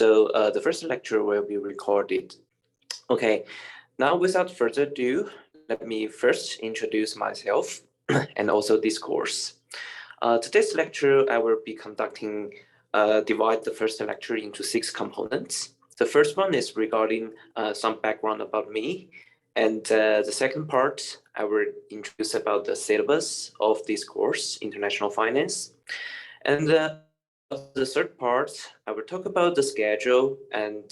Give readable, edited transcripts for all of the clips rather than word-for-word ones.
So the first lecture will be recorded. Okay, now without further ado, let me first introduce myself and also this course. Today's lecture, I will be conducting, divide the first lecture into 6 components. The first one is regarding some background about me. And the second part, I will introduce about the syllabus of this course, International Finance. And the third part, I will talk about the schedule and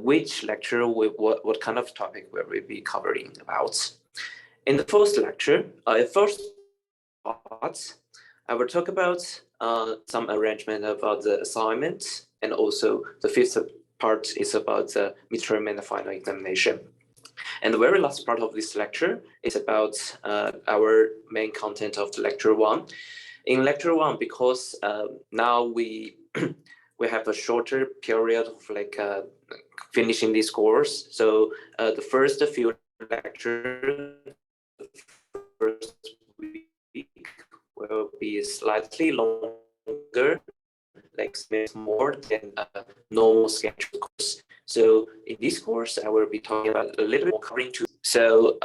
which lecture, what kind of topic will we be covering about. In the first lecture, first part, I will talk about some arrangement about the assignment, and also the fifth part is about the midterm and the final examination. And the very last part of this lecture is about our main content of the lecture 1. In lecture 1, because now we we have a shorter period of finishing this course, so the first few lectures, the first week will be slightly longer, like more than a normal scheduled course. So in this course, I will be talking about a little bit more covering too. So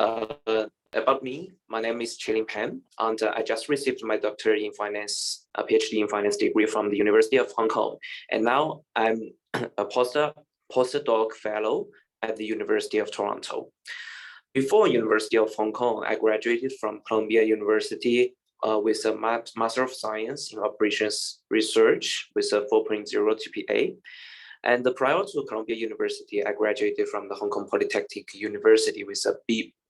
about me, my name is Qilin Peng, and I just received my doctorate in finance, a PhD in finance degree from the University of Hong Kong. And now I'm a postdoc fellow at the University of Toronto. Before University of Hong Kong, I graduated from Columbia University with a Master of Science in Operations Research with a 4.0 GPA. And prior to Columbia University, I graduated from the Hong Kong Polytechnic University with a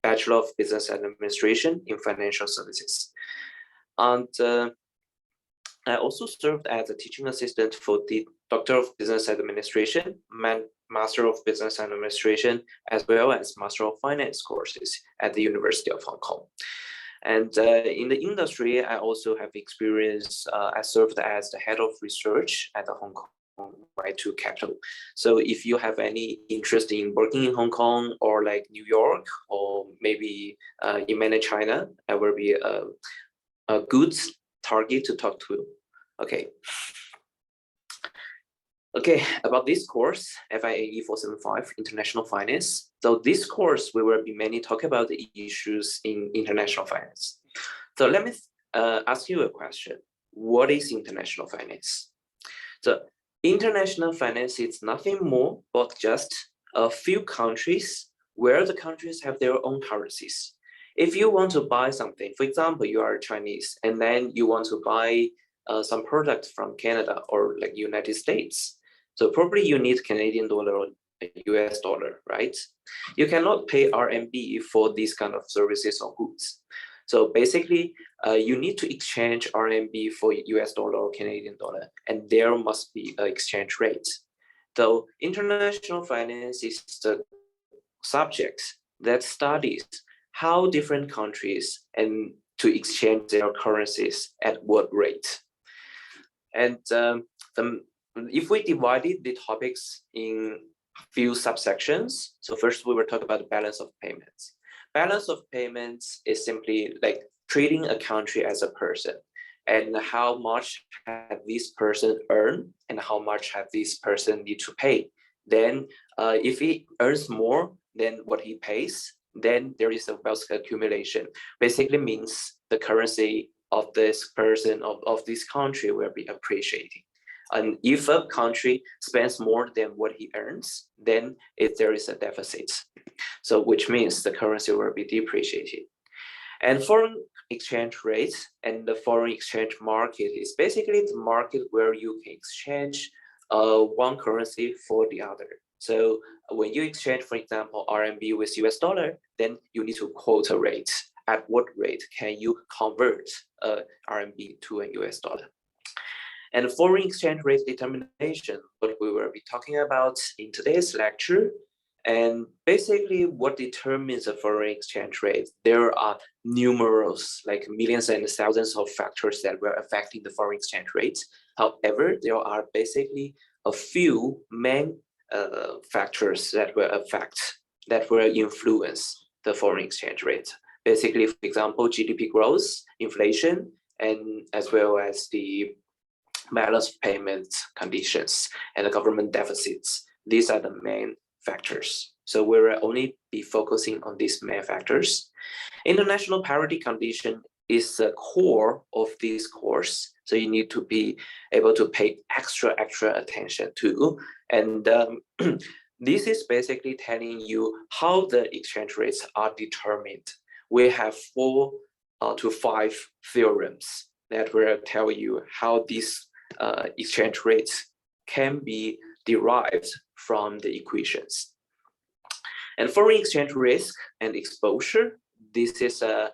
Bachelor of Business Administration in Financial Services. And I also served as a teaching assistant for the Doctor of Business Administration, Master of Business Administration, as well as Master of Finance courses at the University of Hong Kong. And in the industry, I also have experience. I served as the head of research at the Hong Kong Y2 Capital. So if you have any interest in working in Hong Kong or like New York or maybe in mainland China, I will be a good target to talk to. Okay. Okay, about this course, FIN475, International Finance. So this course, we will be mainly talking about the issues in international finance. So let me ask you a question. What is international finance? So international finance is nothing more but just a few countries where the countries have their own currencies. If you want to buy something, for example, you are Chinese, and then you want to buy some product from Canada or like United States. So probably you need Canadian dollar or US dollar, right? You cannot pay RMB for these kind of services or goods. So basically, you need to exchange RMB for US dollar or Canadian dollar, and there must be an exchange rate. So international finance is the subject that studies how different countries and to exchange their currencies at what rate. And if we divided the topics in few subsections, so first we will talk about the balance of payments. Balance of payments is simply like treating a country as a person, and how much have this person earned and how much have this person need to pay. Then if he earns more than what he pays, then there is a wealth accumulation. Basically means the currency of this person, of this country will be appreciating. And if a country spends more than what he earns, then there is a deficit. So which means the currency will be depreciated. And foreign exchange rates and the foreign exchange market is basically the market where you can exchange one currency for the other. So when you exchange, for example, RMB with US dollar, then you need to quote a rate. At what rate can you convert RMB to a US dollar? And foreign exchange rate determination, what we will be talking about in today's lecture. And basically what determines a foreign exchange rate, there are numerous, like millions and thousands of factors that were affecting the foreign exchange rate. However, there are basically a few main factors that will influence the foreign exchange rate. Basically, for example, GDP growth, inflation, and as well as the balance payment conditions, and the government deficits. These are the main factors. So we will only be focusing on these main factors. International parity condition is the core of this course. So you need to be able to pay extra attention to. And this is basically telling you how the exchange rates are determined. We have 4 to 5 theorems that will tell you how these exchange rates can be derived from the equations. And foreign exchange risk and exposure, this is a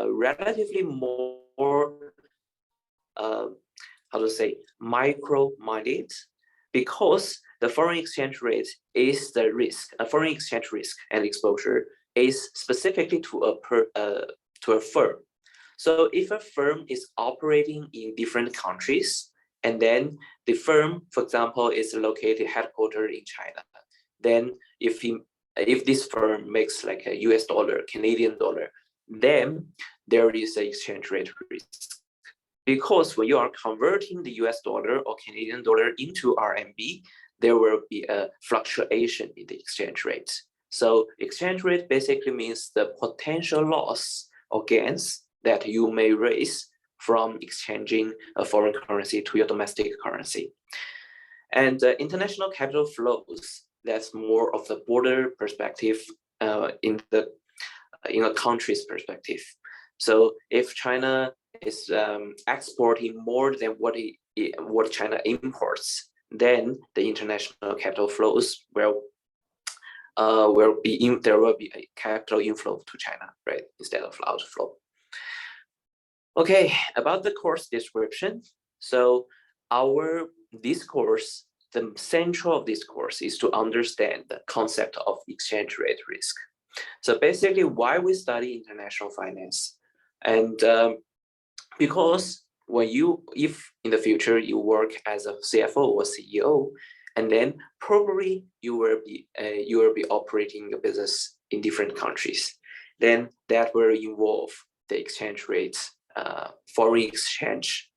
relatively more, micro-minded, because the foreign exchange rate is the risk. A foreign exchange risk and exposure is specifically to a firm. So if a firm is operating in different countries, and then the firm, for example, is located headquartered in China, then if this firm makes like a US dollar, Canadian dollar, then there is an exchange rate risk. Because when you are converting the US dollar or Canadian dollar into RMB, there will be a fluctuation in the exchange rate. So exchange rate basically means the potential loss or gains that you may raise from exchanging a foreign currency to your domestic currency. And international capital flows, that's more of the border perspective in a country's perspective. So if China is exporting more than what China imports, then the international capital flows there will be a capital inflow to China, right, instead of outflow. Okay, about the course description. So this course, the central of this course is to understand the concept of exchange rate risk. So basically, why we study international finance, and because if in the future you work as a CFO or CEO, and then probably you will be operating a business in different countries, then that will involve the exchange rates, foreign exchange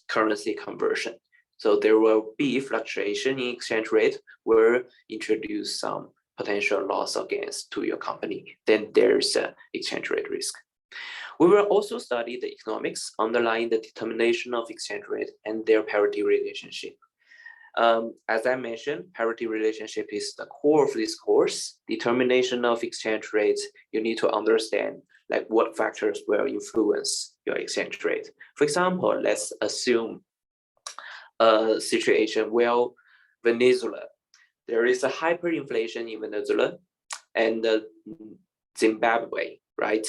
currency conversion. So there will be fluctuation in exchange rate, will introduce some potential loss or gains to your company. Then there's an exchange rate risk. We will also study the economics underlying the determination of exchange rate and their parity relationship. As I mentioned, parity relationship is the core of this course. Determination of exchange rates, you need to understand like what factors will influence your exchange rate. For example, let's assume a situation where Venezuela, there is a hyperinflation in Venezuela and Zimbabwe, right?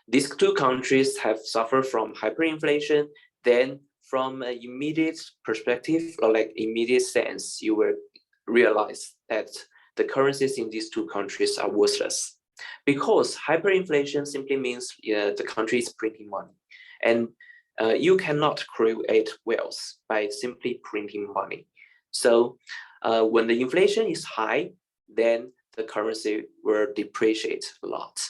These two countries have suffered from hyperinflation. Then from an immediate perspective or like immediate sense, you will realize that the currencies in these two countries are worthless, because hyperinflation simply means the country is printing money, and you cannot create wealth by simply printing money. So when the inflation is high, then the currency will depreciate a lot.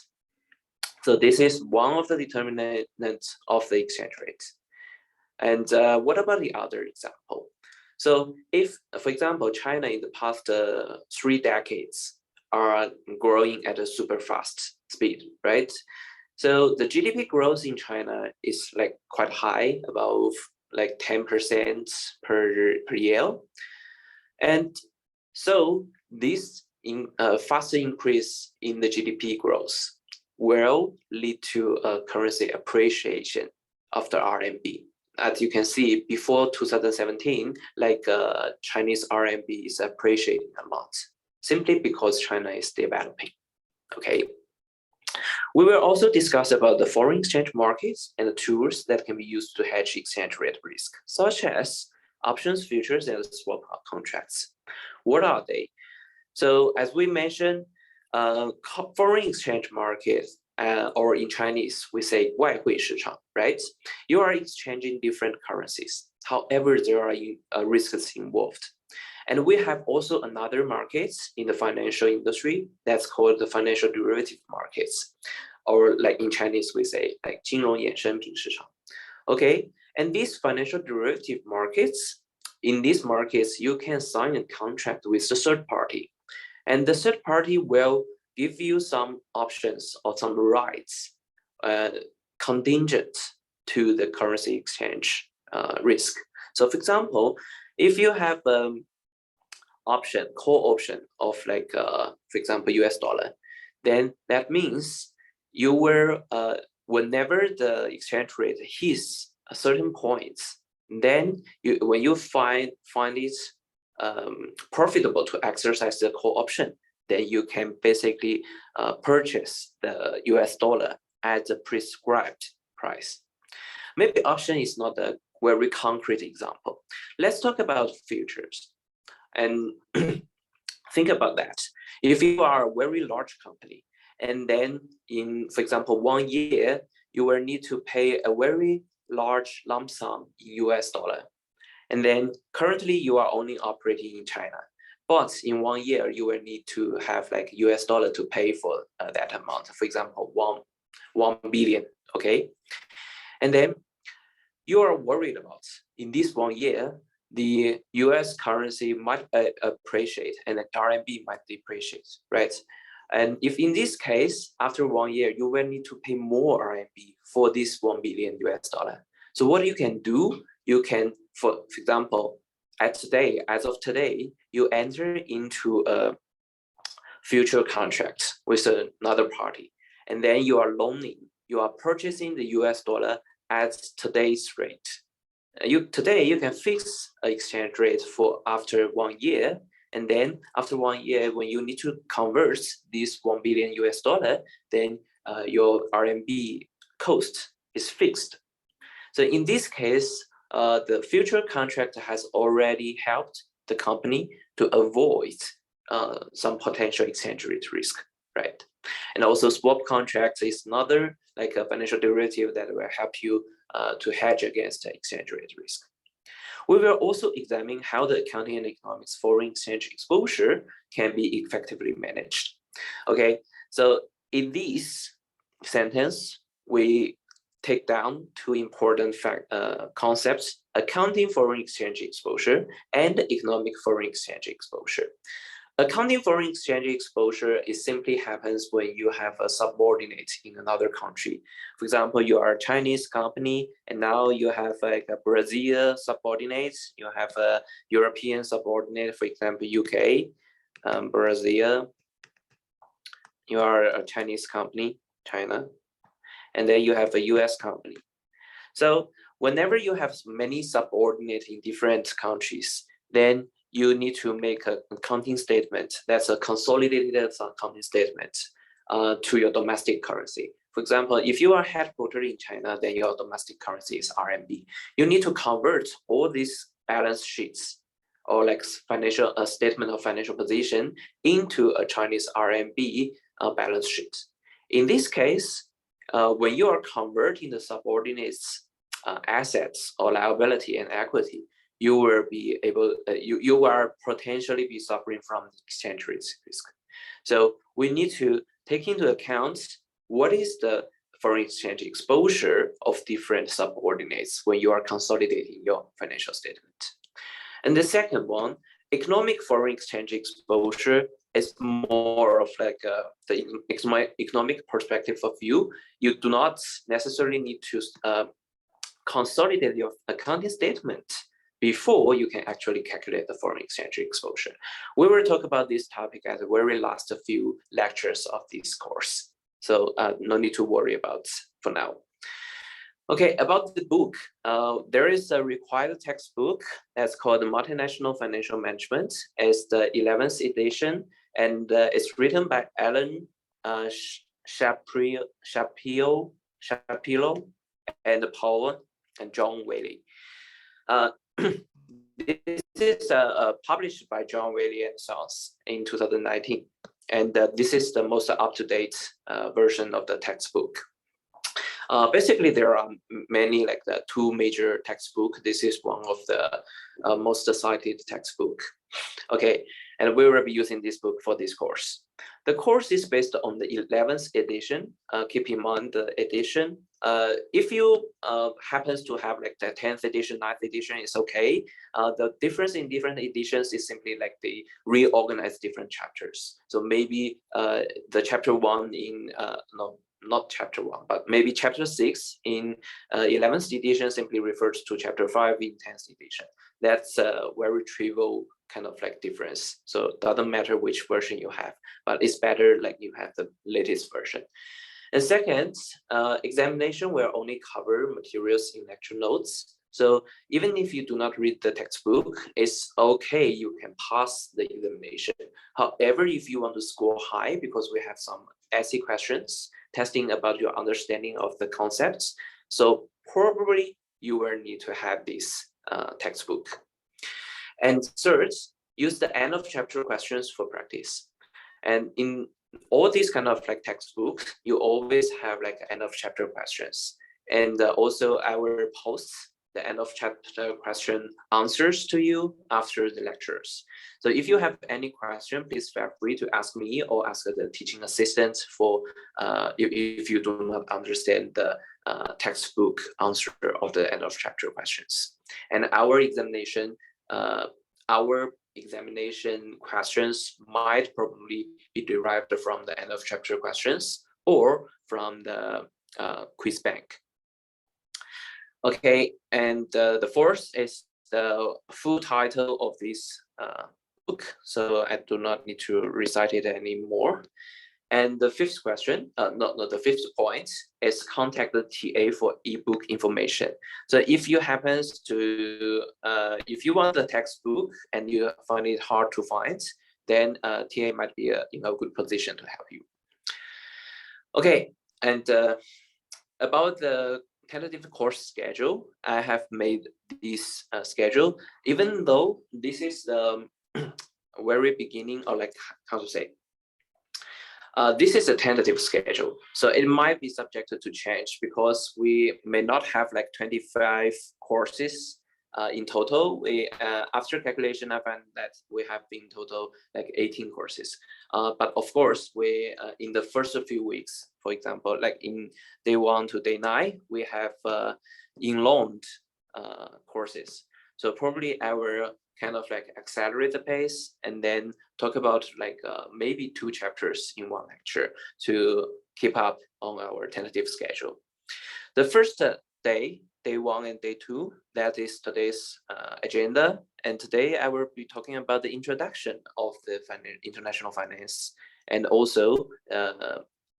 So this is one of the determinants of the exchange rate. And what about the other example? So if, for example, China in the past 3 decades are growing at a super fast speed, right? So the GDP growth in China is like quite high, about like 10% per year. And so this faster increase in the GDP growth will lead to a currency appreciation of the RMB. As you can see, before 2017, like Chinese RMB is appreciating a lot, simply because China is developing, okay? We will also discuss about the foreign exchange markets and the tools that can be used to hedge exchange rate risk, such as options, futures, and swap contracts. What are they? So as we mentioned, foreign exchange markets, or in Chinese, we say 外汇市场, right? You are exchanging different currencies. However, there are risks involved. And we have also another markets in the financial industry that's called the financial derivative markets, or like in Chinese, we say like 金融衍生品市场. Okay, And these financial derivative markets, in these markets, you can sign a contract with the third party. And the third party will give you some options or some rights contingent to the currency exchange risk. So for example, if you have option, call option of like, for example, US dollar, then that means you will, whenever the exchange rate hits a certain point, then when you find it profitable to exercise the call option, then you can basically purchase the US dollar at the prescribed price. Maybe option is not a very concrete example. Let's talk about futures. And think about that. If you are a very large company, and then in, for example, 1 year, you will need to pay a very large lump sum in US dollar. And then currently you are only operating in China. But in 1 year, you will need to have like US dollar to pay for that amount. For example, 1 billion, okay? And then you are worried about in this 1 year, the US currency might appreciate and the RMB might depreciate, right? And if in this case, after 1 year, you will need to pay more RMB for this 1 billion US dollar. So what you can do, you can, for example, as of today, you enter into a future contract with another party, and then you are purchasing the US dollar at today's rate. Today you can fix an exchange rate for after 1 year, and then after 1 year, when you need to convert this 1 billion US dollar, then your RMB cost is fixed. So in this case, the future contract has already helped the company to avoid some potential exchange rate risk, right? And also swap contracts is another like a financial derivative that will help you to hedge against the exchange rate risk. We will also examine how the accounting and economics foreign exchange exposure can be effectively managed. Okay, so in this sentence, we take down two important concepts: accounting foreign exchange exposure and economic foreign exchange exposure. Accounting foreign exchange exposure is simply happens when you have a subordinate in another country. For example, you are a Chinese company and now you have like a Brazil subordinate, you have a European subordinate, for example, UK, Brazil. You are a Chinese company, China, and then you have a US company. So whenever you have many subordinates in different countries, then you need to make an accounting statement that's a consolidated accounting statement to your domestic currency. For example, if you are headquartered in China, then your domestic currency is RMB. You need to convert all these balance sheets or like financial statement of financial position into a Chinese RMB balance sheet. In this case, when you are converting the subordinates assets or liability and equity, you will be able, you are potentially be suffering from exchange rate risk. So we need to take into account what is the foreign exchange exposure of different subordinates when you are consolidating your financial statement. And the second one, economic foreign exchange exposure, is more of like the economic perspective of view. You do not necessarily need to consolidate your accounting statement before you can actually calculate the foreign exchange exposure. We will talk about this topic at the very last few lectures of this course. So no need to worry about for now. Okay, about the book, there is a required textbook that's called Multinational Financial Management. It's the 11th edition, and it's written by Alan Shapiro and Paul and John Whaley. This is published by John Whaley and Sons in 2019, and this is the most up-to-date version of the textbook. Basically, there are many, like the two major textbooks. This is one of the most cited textbook. Okay, and we will be using this book for this course. The course is based on the 11th edition. Keep in mind the edition. If you happens to have like the 10th edition, 9th edition, it's okay. The difference in different editions is simply like they reorganize different chapters. So maybe the chapter 1 in no, not chapter 1, but maybe chapter 6 in 11th edition simply refers to chapter 5 in 10th edition. That's a very trivial kind of like difference. So it doesn't matter which version you have, but it's better like you have the latest version. And second, examination will only cover materials in lecture notes. So even if you do not read the textbook, it's okay, you can pass the examination. However, if you want to score high, because we have some essay questions testing about your understanding of the concepts, so probably you will need to have this textbook. And third, use the end of chapter questions for practice. And in all these kind of like textbooks, you always have like end of chapter questions. And also I will post the end of chapter question answers to you after the lectures. So if you have any question, please feel free to ask me or ask the teaching assistant for if you do not understand the textbook answer of the end of chapter questions. And our examination questions might probably be derived from the end of chapter questions or from the quiz bank. Okay, and the fourth is the full title of this book, so I do not need to recite it anymore. And the fifth question, the fifth point is contact the TA for ebook information. So if you happens to, if you want the textbook and you find it hard to find, then TA might be in a good position to help you. Okay, and about the tentative course schedule, I have made this schedule, even though this is the very beginning, or like how to say, this is a tentative schedule, so it might be subjected to change because we may not have like 25 courses in total. We after calculation, I found that we have in total like 18 courses. But of course, we in the first few weeks, for example, like in day 1 to day 9, we have in-loaned courses. So probably I will kind of like accelerate the pace and then talk about like maybe 2 chapters in 1 lecture to keep up on our tentative schedule. The first day 1 and day 2, that is today's agenda. And today I will be talking about the introduction of the international finance, and also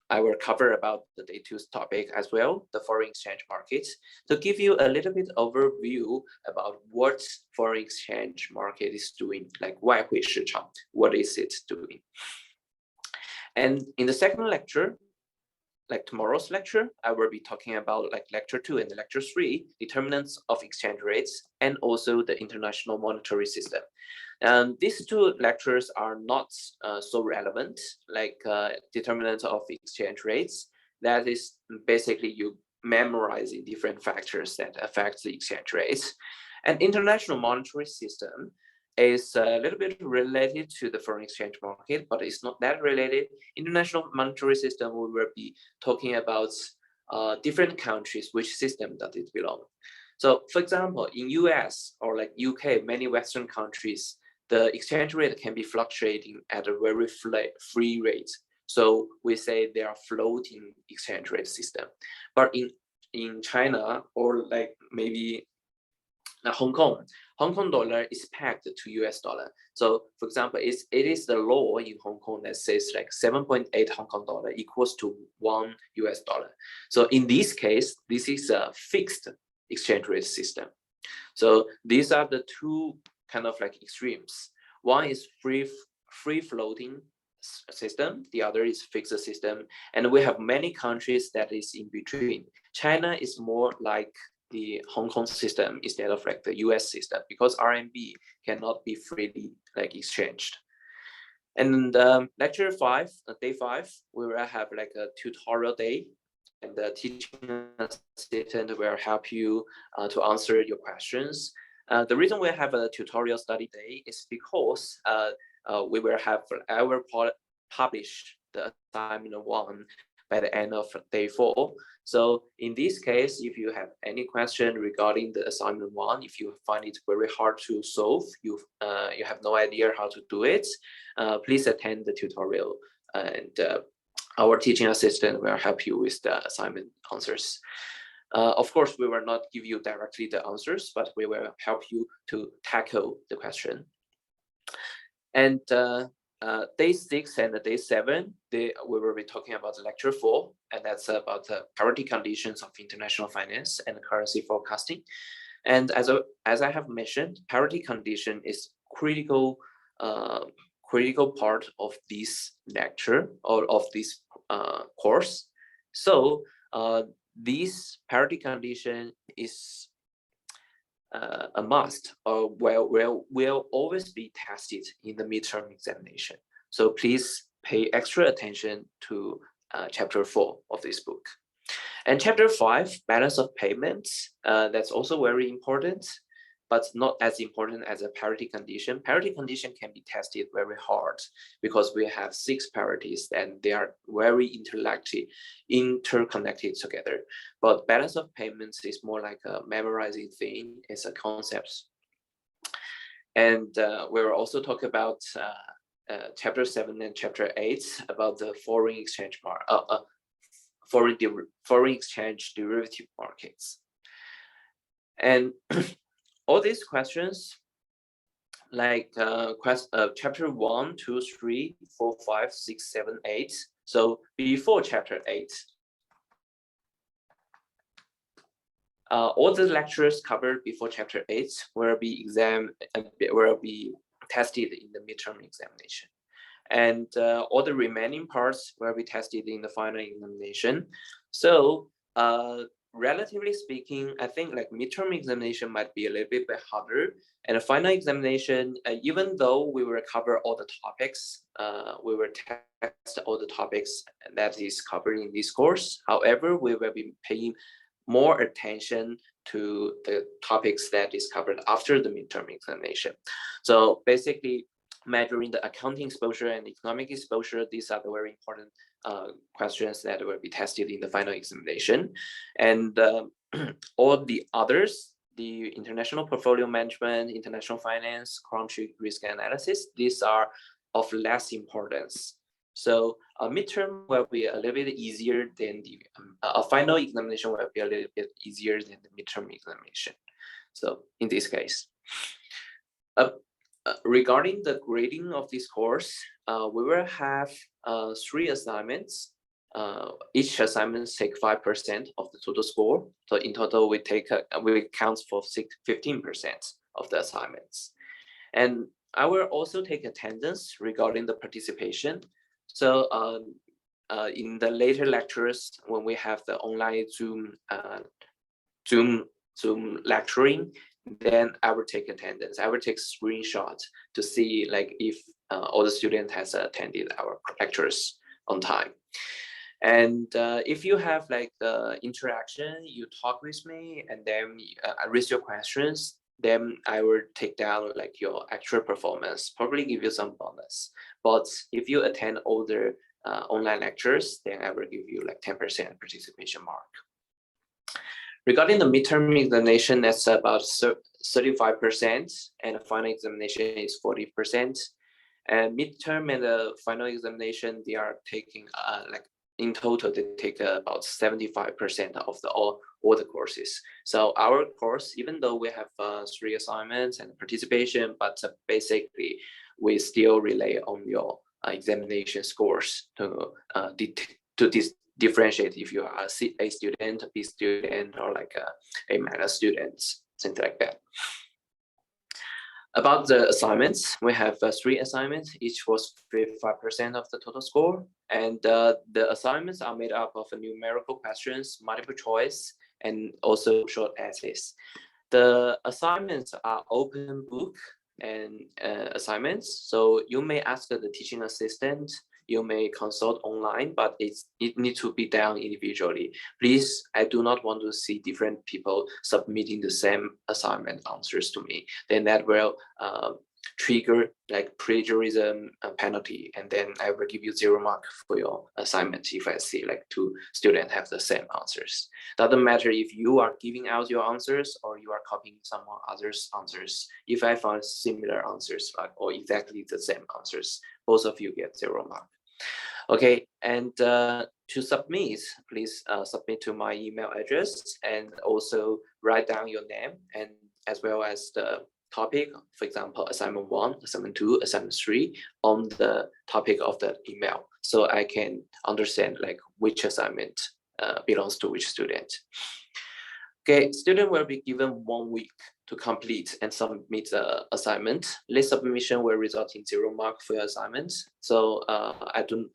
I will cover about the day 2's topic as well, the foreign exchange market, to give you a little bit overview about what foreign exchange market is doing, like 外汇市场, what is it doing. And in the second lecture, like tomorrow's lecture, I will be talking about like lecture 2 and lecture 3, determinants of exchange rates, and also the international monetary system. And these 2 lectures are not so relevant, like determinants of exchange rates. That is basically you memorizing different factors that affect the exchange rates. And international monetary system is a little bit related to the foreign exchange market, but it's not that related. International monetary system, we will be talking about different countries, which system does it belong. So for example, in US or like UK, many Western countries, the exchange rate can be fluctuating at a very free rate. So we say they are floating exchange rate system. But in China, or like maybe Hong Kong dollar is pegged to US dollar. So for example, it is the law in Hong Kong that says like 7.8 Hong Kong dollar equals to 1 US dollar. So in this case, this is a fixed exchange rate system. So these are the 2 kind of like extremes. One is free floating system, the other is fixed system. And we have many countries that is in between. China is more like the Hong Kong system instead of like the US system, because RMB cannot be freely like exchanged. And lecture 5, day 5, we will have like a tutorial day, and the teaching assistant will help you to answer your questions. The reason we have a tutorial study day is because we will have our publish the assignment 1 by the end of day 4. So in this case, if you have any question regarding the assignment 1, if you find it very hard to solve, you have no idea how to do it, please attend the tutorial, and our teaching assistant will help you with the assignment answers. Of course, we will not give you directly the answers, but we will help you to tackle the question. And day 6 and day 7, we will be talking about lecture 4, and that's about the parity conditions of international finance and currency forecasting. And as I have mentioned, parity condition is critical part of this lecture or of this course. So this parity condition is a must, or will always be tested in the midterm examination. So please pay extra attention to chapter 4 of this book. And chapter 5, balance of payments, that's also very important, but not as important as a parity condition. Parity condition can be tested very hard because we have 6 parities and they are very interconnected together. But balance of payments is more like a memorizing thing, it's a concept. And we'll also talk about chapter 7 and chapter 8 about the foreign exchange derivative markets. And all these questions, like chapter 1, 2, 3, 4, 5, 6, 7, 8. So before chapter 8, all the lectures covered before chapter 8 will be tested in the midterm examination, and all the remaining parts will be tested in the final examination. So relatively speaking, I think like midterm examination might be a little bit harder, and a final examination, even though we will cover all the topics, we will test all the topics that is covered in this course. However, we will be paying more attention to the topics that is covered after the midterm examination. So basically, measuring the accounting exposure and economic exposure, these are the very important questions that will be tested in the final examination. And all the others, the international portfolio management, international finance, country risk analysis, these are of less importance. So a midterm will be a little bit easier than a final examination will be a little bit easier than the midterm examination. So in this case, regarding the grading of this course, we will have 3 assignments. Each assignment takes 5% of the total score. So in total, we count for 15% of the assignments. And I will also take attendance regarding the participation. So in the later lectures, when we have the online Zoom lecturing, then I will take attendance. I will take screenshots to see like if all the students has attended our lectures on time. And if you have like the interaction, you talk with me, and then I raise your questions, then I will take down like your actual performance, probably give you some bonus. But if you attend all the online lectures, then I will give you like 10% participation mark. Regarding the midterm examination, that's about 35%, and the final examination is 40%. And midterm and the final examination, they are taking like in total, they take about 75% of all the courses. So our course, even though we have 3 assignments and participation, but basically we still rely on your examination scores to differentiate if you are a student, a B student, or like a minor student, things like that. About the assignments, we have 3 assignments, each was 55% of the total score. And the assignments are made up of numerical questions, multiple choice, and also short essays. The assignments are open book and assignments. So you may ask the teaching assistant, you may consult online, but it needs to be done individually. Please, I do not want to see different people submitting the same assignment answers to me. Then that will trigger like plagiarism penalty, and then I will give you 0 mark for your assignment if I see like 2 students have the same answers. Doesn't matter if you are giving out your answers or you are copying someone else's answers. If I found similar answers or exactly the same answers, both of you get 0 mark. Okay, and to submit, please submit to my email address and also write down your name and as well as the topic, for example, assignment 1, assignment 2, assignment 3 on the topic of the email, so I can understand like which assignment belongs to which student. Okay, student will be given 1 week to complete and submit the assignment. Late submission will result in 0 mark for your assignment. So I don't,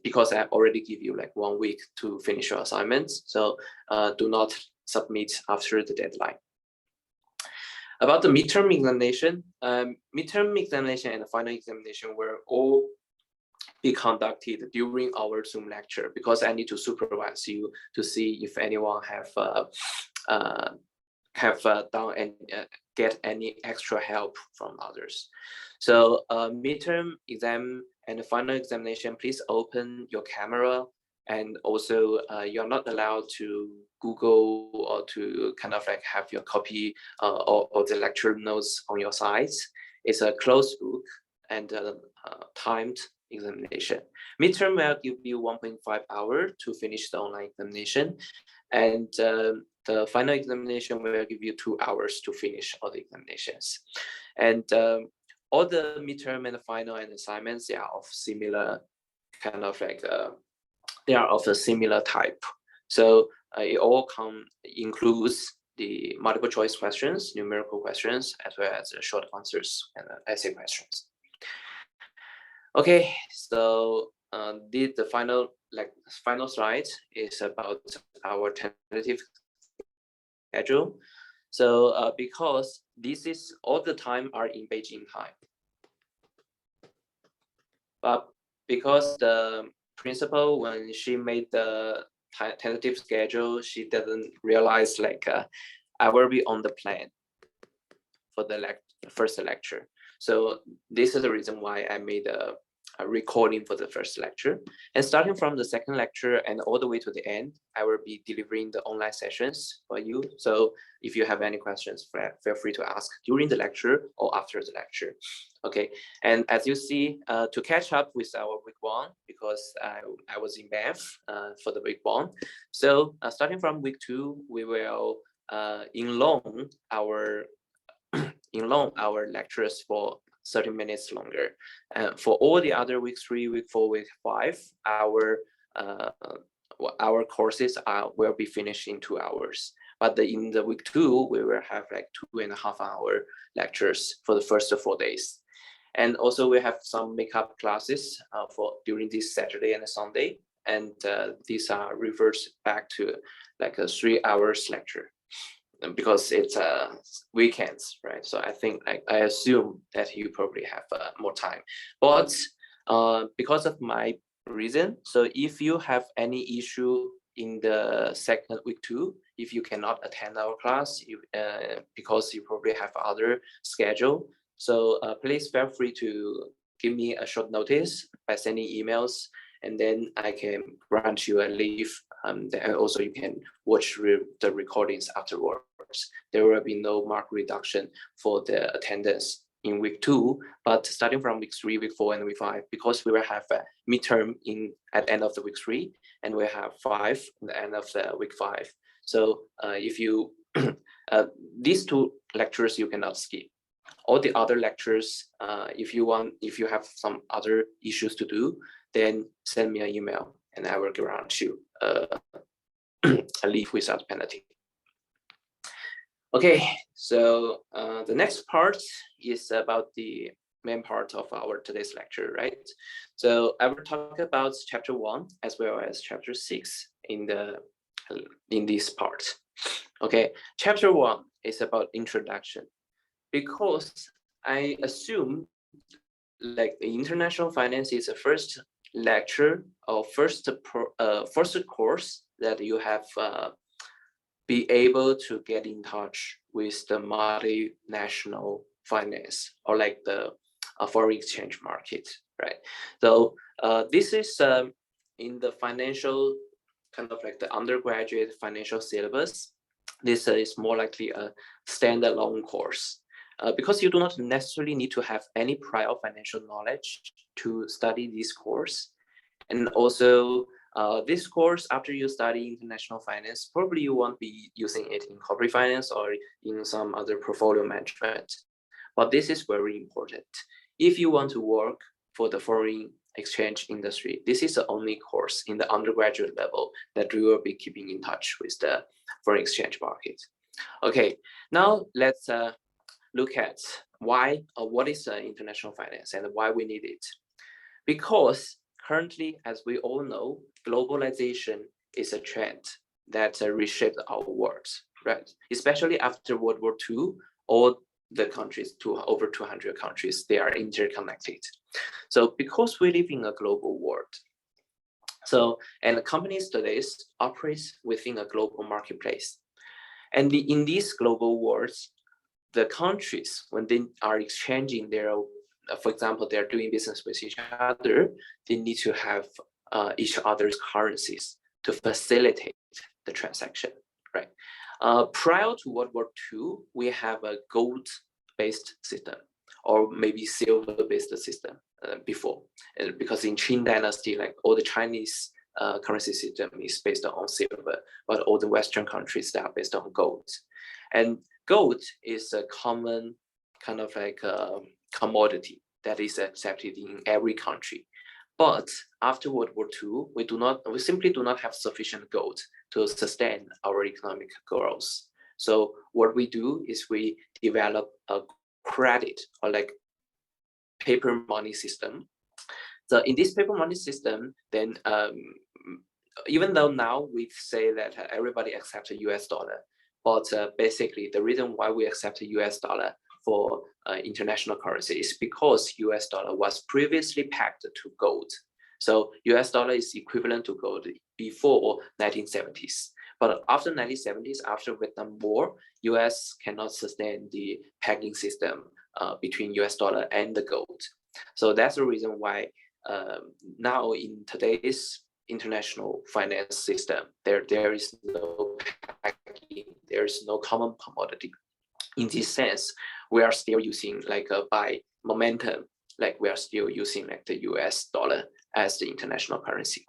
because I already give you like 1 week to finish your assignments. So do not submit after the deadline. About the midterm examination, and the final examination will all be conducted during our Zoom lecture, because I need to supervise you to see if anyone have done and get any extra help from others. So midterm exam and the final examination, please open your camera, and also you're not allowed to Google or to kind of like have your copy or the lecture notes on your sides. It's a closed book and timed examination. Midterm will give you 1.5 hours to finish the online examination, and the final examination will give you 2 hours to finish all the examinations. And all the midterm and the final and assignments, they are of similar kind of like they are of a similar type. So it all includes the multiple choice questions, numerical questions, as well as short answers and essay questions. Okay, so the final slide is about our tentative schedule. So because this is all the time are in Beijing time, but because the principal, when she made the tentative schedule, she doesn't realize like I will be on the plan for the first lecture. So this is the reason why I made a recording for the first lecture. And starting from the second lecture and all the way to the end, I will be delivering the online sessions for you. So if you have any questions, feel free to ask during the lecture or after the lecture. Okay, and as you see, to catch up with our week 1, because I was in math for the week 1. So starting from week 2, we will enlong our lectures for 30 minutes longer. For all the other week 3, week 4, week 5, our courses will be finished in 2 hours. But in the week 2, we will have like 2.5 hour lectures for the first 4 days. And also we have some makeup classes for during this Saturday and Sunday. And these are reversed back to like a 3 hours lecture, because it's weekends, right? So I think I assume that you probably have more time. But because of my reason, so if you have any issue in the second week 2, if you cannot attend our class, because you probably have other schedule, so please feel free to give me a short notice by sending emails, and then I can grant you a leave. And also you can watch the recordings afterwards. There will be no mark reduction for the attendance in week 2, but starting from week 3, week 4, and week 5, because we will have a midterm at the end of the week 3, and we have 5 at the end of the week 5. So if you these 2 lectures you cannot skip. All the other lectures, if you have some other issues to do, then send me an email and I will grant you a leave without penalty. Okay, so the next part is about the main part of our today's lecture, right? So I will talk about chapter 1 as well as chapter 6 in this part. Okay, chapter 1 is about introduction, because I assume like the international finance is the first lecture or first course that you have be able to get in touch with the multinational finance or like the foreign exchange market, right? So this is in the financial kind of like the undergraduate financial syllabus. This is more likely a standalone course because you do not necessarily need to have any prior financial knowledge to study this course. And also this course, after you study international finance, probably you won't be using it in corporate finance or in some other portfolio management. But this is very important. If you want to work for the foreign exchange industry, this is the only course in the undergraduate level that we will be keeping in touch with the foreign exchange market. Okay, now let's look at why what is international finance and why we need it. Because currently, as we all know, globalization is a trend that reshaped our world, right? Especially after World War II, all the countries, over 200 countries, they are interconnected. So because we live in a global world, and companies today operate within a global marketplace. And in these global worlds, the countries, when they are exchanging their, for example, they're doing business with each other, they need to have each other's currencies to facilitate the transaction, right? Prior to World War II, we have a gold-based system or maybe silver-based system before, because in Qing dynasty, like all the Chinese currency system is based on silver, but all the Western countries that are based on gold. And gold is a common kind of like commodity that is accepted in every country. But after World War II, we simply do not have sufficient gold to sustain our economic growth. So what we do is we develop a credit or like paper money system. So in this paper money system, then even though now we say that everybody accepts a US dollar, but basically the reason why we accept a US dollar for international currency is because US dollar was previously pegged to gold. So US dollar is equivalent to gold before 1970s. But after 1970s, after Vietnam War, US cannot sustain the pegging system between US dollar and the gold. So that's the reason why now in today's international finance system, there is no pegging, there is no common commodity. In this sense, we are still using like by momentum, like we are still using like the US dollar as the international currency.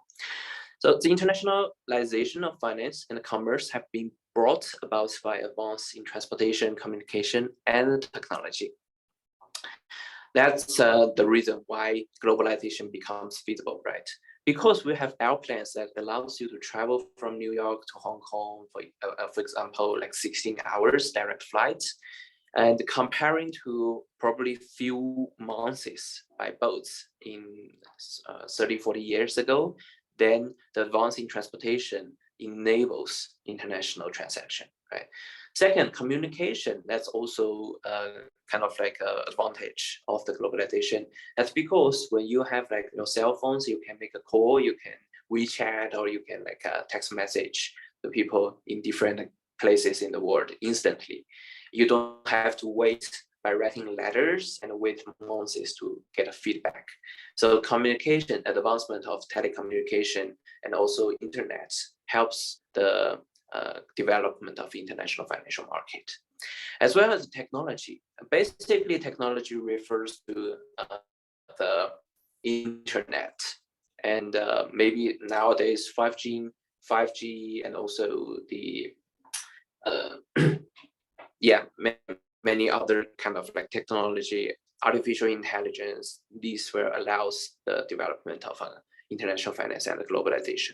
So the internationalization of finance and commerce have been brought about by advances in transportation, communication, and technology. That's the reason why globalization becomes feasible, right? Because we have airplanes that allows you to travel from New York to Hong Kong, for example, like 16 hours direct flights. And comparing to probably few months by boats in 30, 40 years ago, then the advance in transportation enables international transaction, right? Second, communication, that's also kind of like an advantage of the globalization. That's because when you have like cell phones, you can make a call, you can WeChat, or you can like text message to people in different places in the world instantly. You don't have to wait by writing letters and wait months to get a feedback. So communication, advancement of telecommunication and also internet helps the development of international financial market, as well as technology. Basically, technology refers to the internet, and maybe nowadays 5G, and also the many other kind of like technology, artificial intelligence. These will allows the development of international finance and globalization.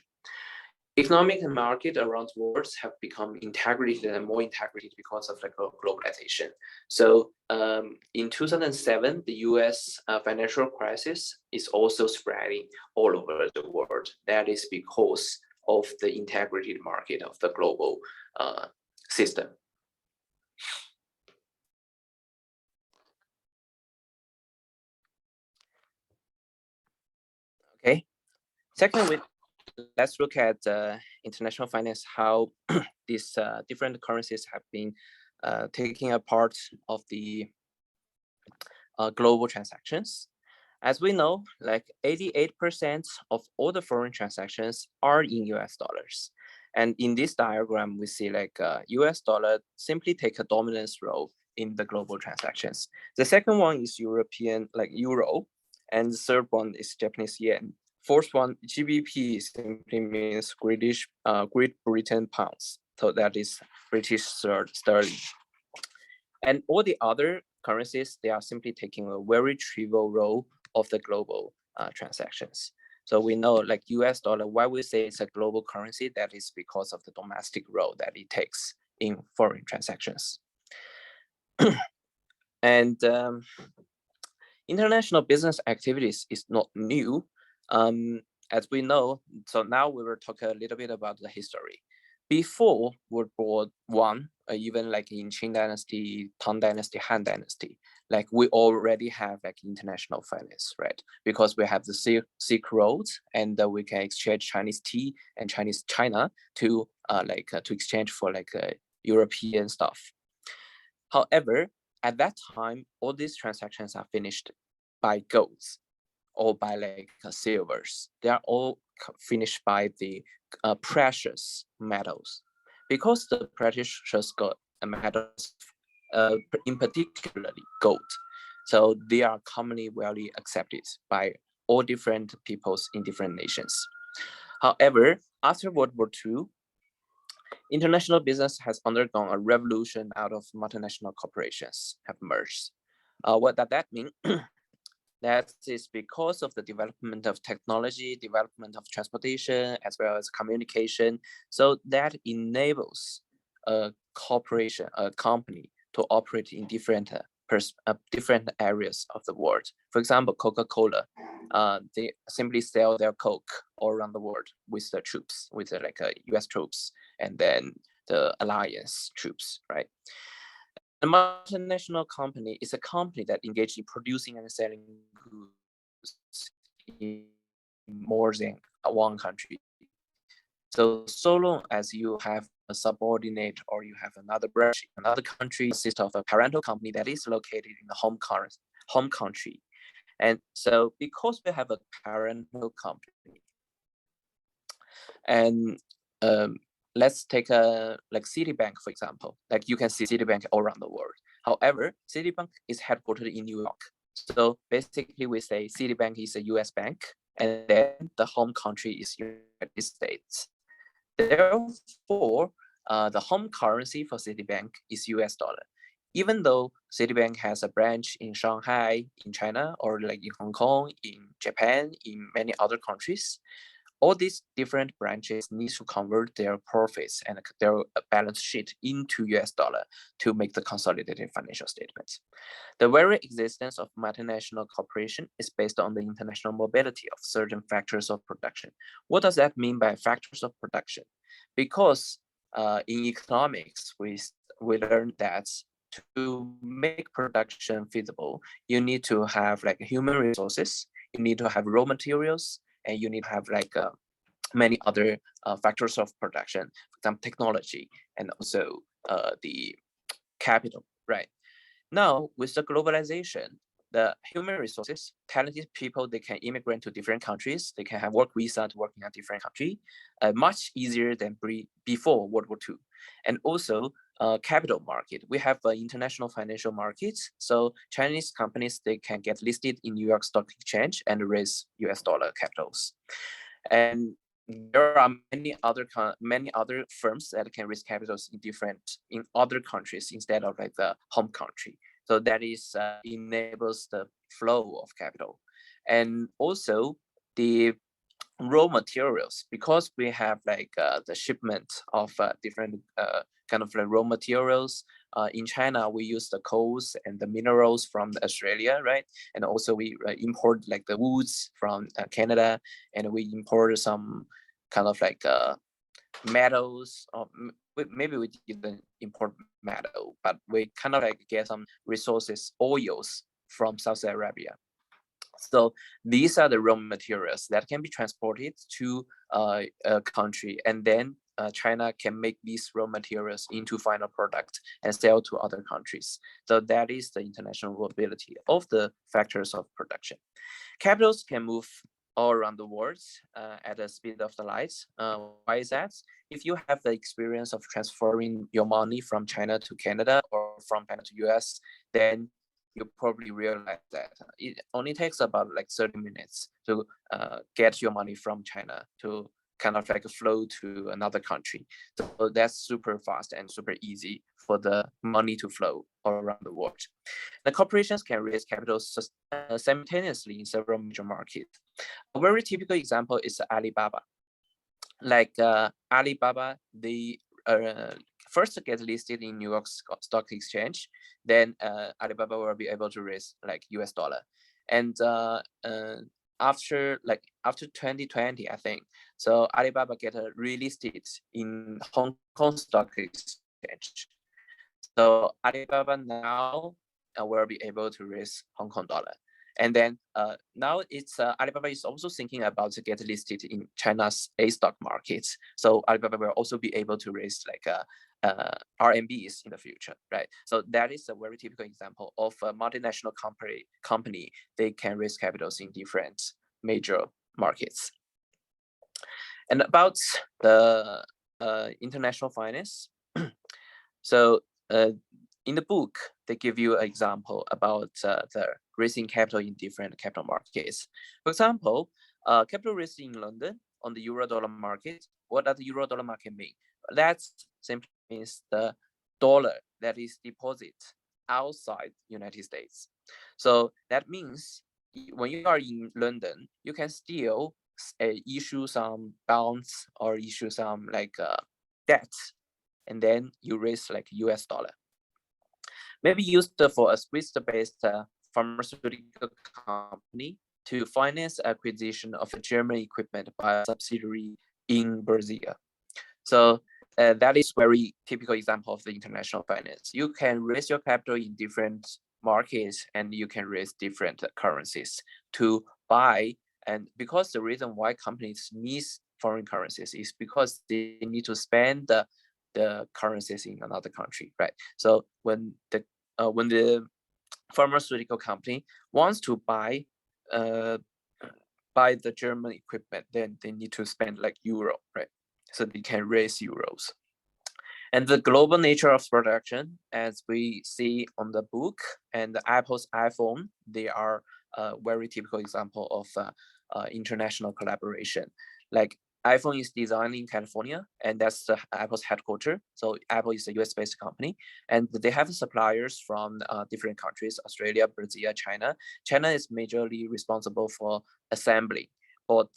Economic and market around the world have become integrated and more integrated because of like globalization. So in 2007, the US financial crisis is also spreading all over the world. That is because of the integrated market of the global system. Okay. Second, let's look at international finance, how these different currencies have been taking a part of the global transactions. As we know, like 88% of all the foreign transactions are in US dollars. And in this diagram, we see like US dollar simply take a dominance role in the global transactions. The second one is European, like Euro, and the third one is Japanese yen. Fourth one, GBP simply means Great Britain pounds. So that is British sterling. And all the other currencies, they are simply taking a very trivial role of the global transactions. So we know like US dollar, why we say it's a global currency, that is because of the domestic role that it takes in foreign transactions. And international business activities is not new. As we know, so now we will talk a little bit about the history. Before World War I, even like in Qing Dynasty, Tang Dynasty, Han Dynasty, like we already have like international finance, right? Because we have the Silk Road, and we can exchange Chinese tea and Chinese China to to exchange for like European stuff. However, at that time, all these transactions are finished by golds or by like silvers. They are all finished by the precious metals, because the precious metals, in particularly gold, so they are commonly widely accepted by all different peoples in different nations. However, after World War II, international business has undergone a revolution out of multinational corporations have merged. What does that mean? That is because of the development of technology, development of transportation, as well as communication. So that enables a corporation, a company, to operate in different areas of the world. For example, Coca-Cola, they simply sell their Coke all around the world with the troops, with like US troops, and then the alliance troops, right? A multinational company is a company that engages in producing and selling goods in more than one country. So long as you have a subordinate or you have another branch in another country, consists of a parental company that is located in the home country. And so because we have a parental company, and let's take a like Citibank, for example. Like you can see Citibank all around the world. However, Citibank is headquartered in New York. So basically we say Citibank is a US bank, and then the home country is United States. Therefore, the home currency for Citibank is US dollar. Even though Citibank has a branch in Shanghai, in China, or like in Hong Kong, in Japan, in many other countries, all these different branches need to convert their profits and their balance sheet into US dollar to make the consolidated financial statements. The very existence of multinational corporation is based on the international mobility of certain factors of production. What does that mean by factors of production? Because in economics, we learned that to make production feasible, you need to have like human resources, you need to have raw materials, and you need to have like many other factors of production, for example, technology, and also the capital, right? Now, with the globalization, the human resources, talented people, they can immigrate to different countries. They can have work visa to work in a different country, much easier than before World War II. And also, capital market. We have international financial markets. So Chinese companies, they can get listed in New York Stock Exchange and raise US dollar capitals. And there are many other firms that can raise capitals in other countries instead of like the home country. So that is enables the flow of capital. And also the raw materials, because we have like the shipment of different kind of like raw materials. In China, we use the coals and the minerals from Australia, right? And also we import like the woods from Canada, and we import some kind of like metals, or maybe we didn't import metal, but we kind of like get some resources, oils from Saudi Arabia. So these are the raw materials that can be transported to a country, and then China can make these raw materials into final product and sell to other countries. So that is the international mobility of the factors of production. Capitals can move all around the world at the speed of the light. Why is that? If you have the experience of transferring your money from China to Canada or from China to US, then you probably realize that it only takes about like 30 minutes to get your money from China to kind of like flow to another country. So that's super fast and super easy for the money to flow all around the world. The corporations can raise capital simultaneously in several major markets. A very typical example is Alibaba. Like Alibaba, they first get listed in New York Stock Exchange, then Alibaba will be able to raise like US dollar. And after 2020, I think, so Alibaba get relisted in Hong Kong Stock Exchange. So Alibaba now will be able to raise Hong Kong dollar. And then now it's Alibaba is also thinking about to get listed in China's A stock markets. So Alibaba will also be able to raise like RMBs in the future, right? So that is a very typical example of a multinational company. They can raise capitals in different major markets. And about the international finance, so in the book, they give you an example about the raising capital in different capital markets. For example, capital raised in London on the euro-dollar market. What does the euro-dollar market mean? That simply means the dollar that is deposited outside United States. So that means when you are in London, you can still issue some bonds or issue some like debt, and then you raise like US dollar. Maybe used for a Swiss-based pharmaceutical company to finance acquisition of German equipment by a subsidiary in Brazil. So that is very typical example of the international finance. You can raise your capital in different markets and you can raise different currencies to buy. And because the reason why companies need foreign currencies is because they need to spend the currencies in another country, right? So when the pharmaceutical company wants to buy the German equipment, then they need to spend like euro, right? So they can raise euros. And the global nature of production, as we see on the book, and Apple's iPhone, they are a very typical example of international collaboration. Like iPhone is designed in California, and that's Apple's headquarters. So Apple is a US-based company, and they have suppliers from different countries: Australia, Brazil, China. China is majorly responsible for assembly, but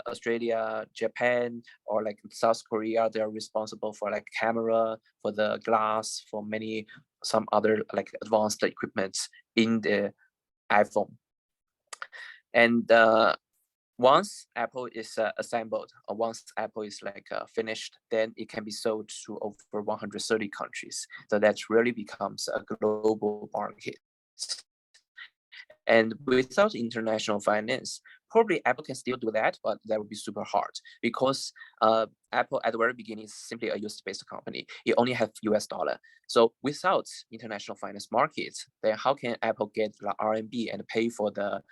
Australia, Japan, or like South Korea, they are responsible for like camera, for the glass, for some other like advanced equipment in the iPhone. And once Apple is assembled, or once Apple is like finished, then it can be sold to over 130 countries. So that really becomes a global market. And without international finance, probably Apple can still do that, but that would be super hard because Apple at the very beginning is simply a US-based company. It only has US dollar. So without international finance markets, then how can Apple get the RMB and pay for the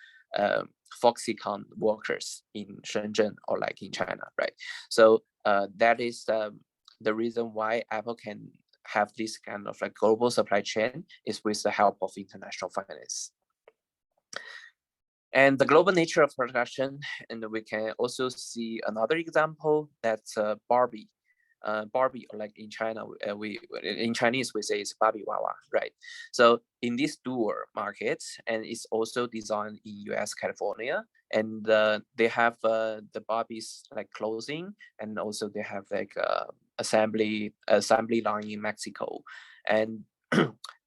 Foxconn workers in Shenzhen or like in China, right? So that is the reason why Apple can have this kind of like global supply chain is with the help of international finance. And the global nature of production, and we can also see another example that's Barbie. Barbie, like in China, in Chinese we say it's Barbie Wawa, right? So in this dual market, and it's also designed in US, California, and they have the Barbies like clothing, and also they have like assembly line in Mexico, and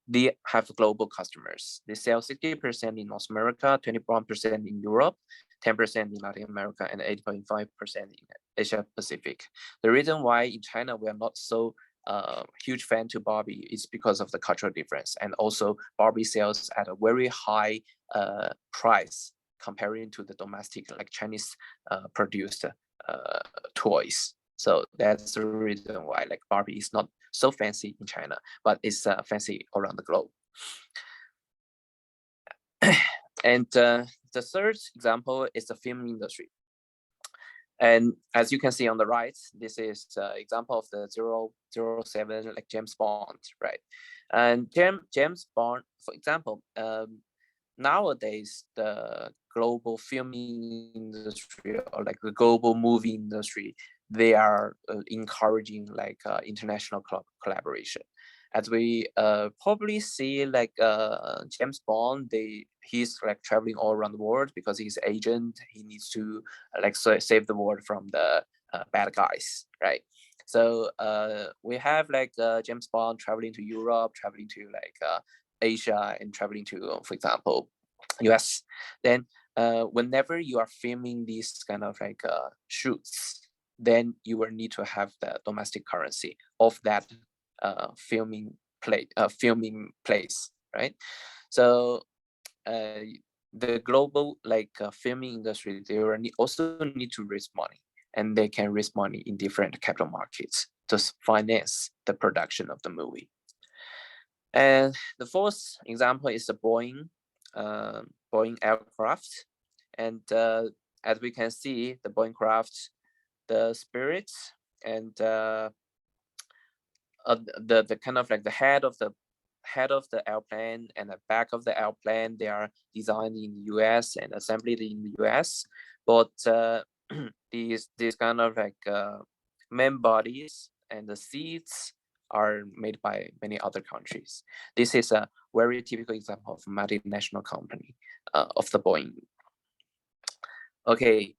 they have global customers. They sell 60% in North America, 21% in Europe, 10% in Latin America, and 8.5% in Asia Pacific. The reason why in China we are not so huge fan to Barbie is because of the cultural difference, and also Barbie sells at a very high price comparing to the domestic like Chinese produced toys. So that's the reason why like Barbie is not so fancy in China, but it's fancy around the globe. And the third example is the film industry. And as you can see on the right, this is an example of the 007, like James Bond, right? And James Bond, for example, nowadays the global film industry or like the global movie industry, they are encouraging like international collaboration. As we probably see, like James Bond, he's like traveling all around the world because he's agent. He needs to like save the world from the bad guys, right? So we have like James Bond traveling to Europe, traveling to like Asia, and traveling to, for example, US. Then whenever you are filming these kind of like shoots, then you will need to have the domestic currency of that filming place, right? So the global like filming industry, they also need to raise money, and they can raise money in different capital markets to finance the production of the movie. And the fourth example is the Boeing aircraft. And as we can see, the Boeing craft, the Spirit, and the kind of like the head of the airplane and the back of the airplane, they are designed in the US and assembled in the US. But these kind of like main bodies and the seats are made by many other countries. This is a very typical example of a multinational company of the Boeing. Okay,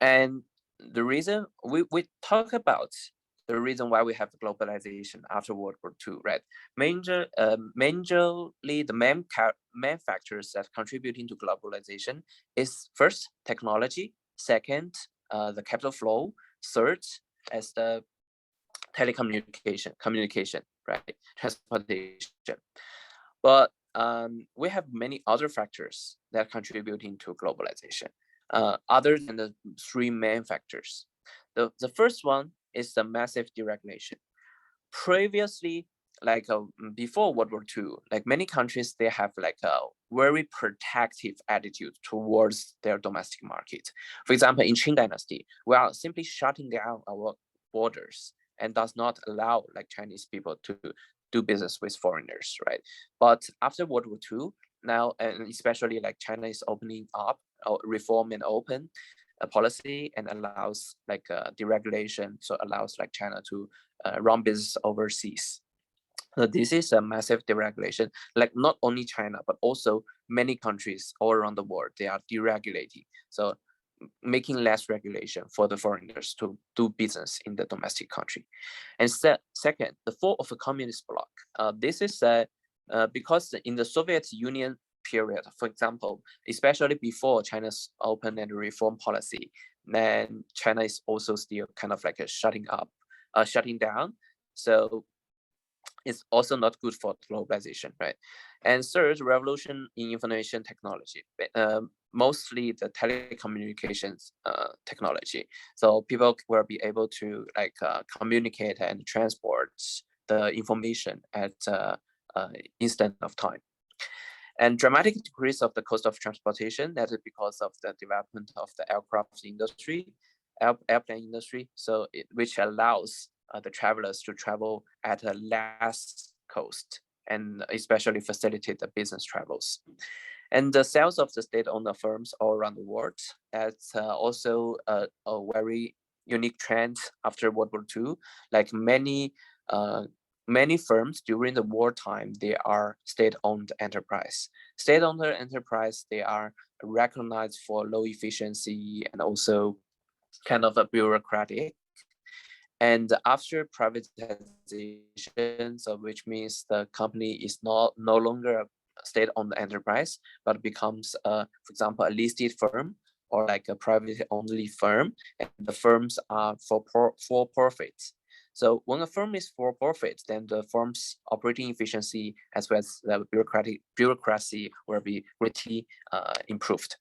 and the reason we talk about the reason why we have globalization after World War II, right? Majorly the main factors that contributing to globalization is first technology, second the capital flow, third as the communication, right? Transportation. But we have many other factors that contributing to globalization, other than the three main factors. The first one is the massive deregulation. Previously, like before World War II, like many countries, they have like a very protective attitude towards their domestic market. For example, in Qing Dynasty, we are simply shutting down our borders and does not allow like Chinese people to do business with foreigners, right? But after World War II, now, and especially like China is opening up, reform and open a policy and allows like deregulation, so allows like China to run business overseas. So this is a massive deregulation, like not only China, but also many countries all around the world, they are deregulating. So making less regulation for the foreigners to do business in the domestic country. And second, the fall of a communist bloc. This is because in the Soviet Union period, for example, especially before China's open and reform policy, then China is also still kind of like a shutting down. So it's also not good for globalization, right? And third, revolution in information technology, mostly the telecommunications technology. So people will be able to like communicate and transport the information at instant of time. And dramatic decrease of the cost of transportation, that is because of the development of the aircraft industry, airplane industry, so which allows the travelers to travel at a less cost and especially facilitate the business travels. And the sales of the state-owned firms all around the world, that's also a very unique trend after World War II. Like many firms during the wartime, they are state-owned enterprise. State-owned enterprise, they are recognized for low efficiency and also kind of a bureaucratic. And after privatization, so which means the company is no longer a state-owned enterprise, but becomes, for example, a listed firm or like a private-only firm, and the firms are for profit. So when a firm is for profit, then the firm's operating efficiency as well as the bureaucracy will be greatly improved.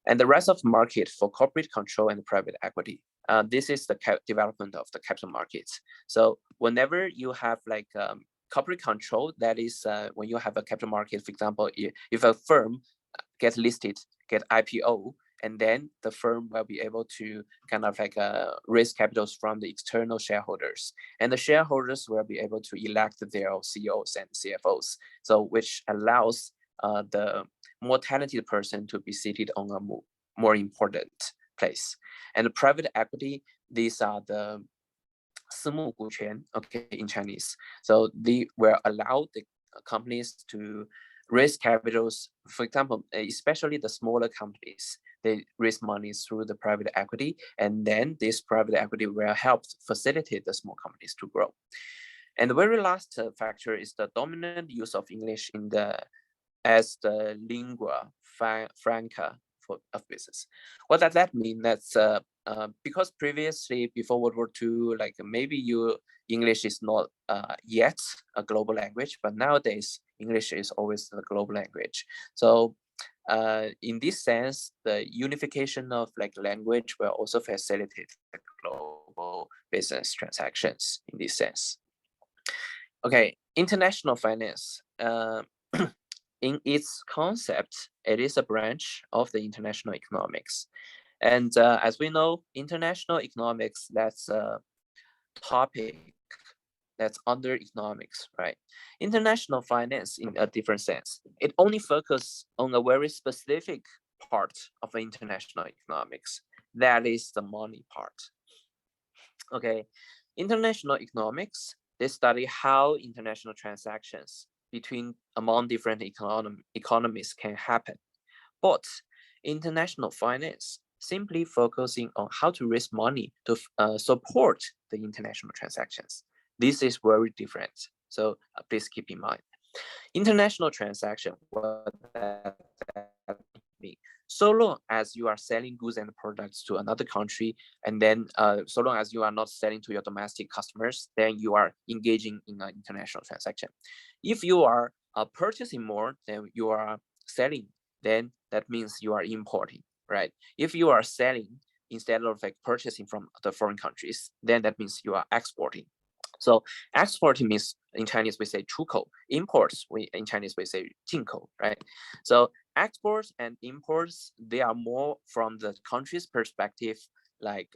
And the rest of the market for corporate control and private equity. this is the development of the capital markets. So whenever you have like corporate control, that is when you have a capital market, for example, if a firm gets listed, get IPO, and then the firm will be able to kind of like raise capitals from the external shareholders, and the shareholders will be able to elect their CEOs and CFOs. So which allows the more talented person to be seated on a more important place. And the private equity, these are the 私募股权, okay, in Chinese. So they will allow the companies to raise capitals. For example, especially the smaller companies, they raise money through the private equity, and then this private equity will help facilitate the small companies to grow. And the very last factor is the dominant use of English as the lingua franca of business. What does that mean? That's because previously, before World War II, like maybe English is not yet a global language, but nowadays English is always the global language. So in this sense, the unification of like language will also facilitate the global business transactions in this sense. Okay, international finance. In its concept, it is a branch of the international economics. And as we know, international economics, that's a topic that's under economics, right? International finance, in a different sense, it only focuses on a very specific part of international economics. That is the money part. Okay, international economics, they study how international transactions among different economies can happen. But international finance simply focusing on how to raise money to support the international transactions. This is very different. So please keep in mind. International transaction, what that means. So long as you are selling goods and products to another country, and then so long as you are not selling to your domestic customers, then you are engaging in an international transaction. If you are purchasing more than you are selling, then that means you are importing, right? If you are selling instead of like purchasing from the foreign countries, then that means you are exporting. So exporting means, in Chinese we say 出口. Imports, in Chinese we say 进口, right? So exports and imports, they are more from the country's perspective, like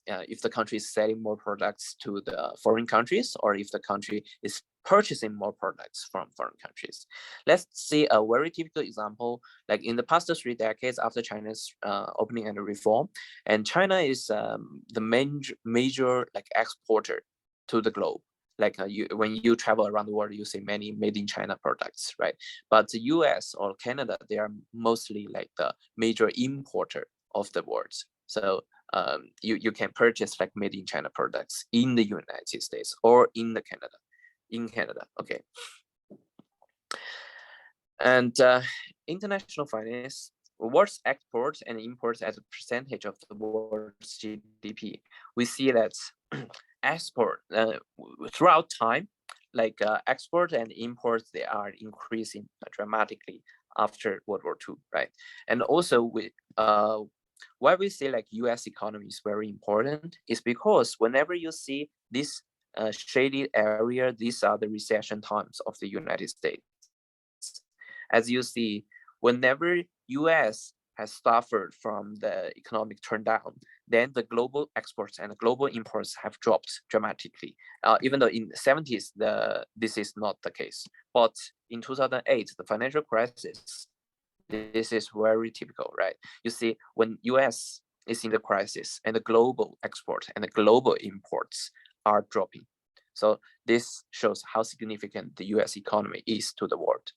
if the country is selling more products to the foreign countries, or if the country is purchasing more products from foreign countries. Let's see a very typical example. Like in the past 3 decades after China's opening and reform, and China is the major like exporter to the globe. Like when you travel around the world, you see many made in China products, right? But the US or Canada, they are mostly like the major importer of the world. So you can purchase like made in China products in the United States or in Canada, okay. And international finance, world's exports and imports as a percentage of the world's GDP. We see that export throughout time, like export and imports, they are increasing dramatically after World War II, right? And also why we say like US economy is very important is because whenever you see this shaded area, these are the recession times of the United States. As you see, whenever US has suffered from the economic turndown, then the global exports and the global imports have dropped dramatically. Even though in the 70s, this is not the case. But in 2008, the financial crisis, this is very typical, right? You see, when US is in the crisis and the global export and the global imports are dropping. So this shows how significant the US economy is to the world.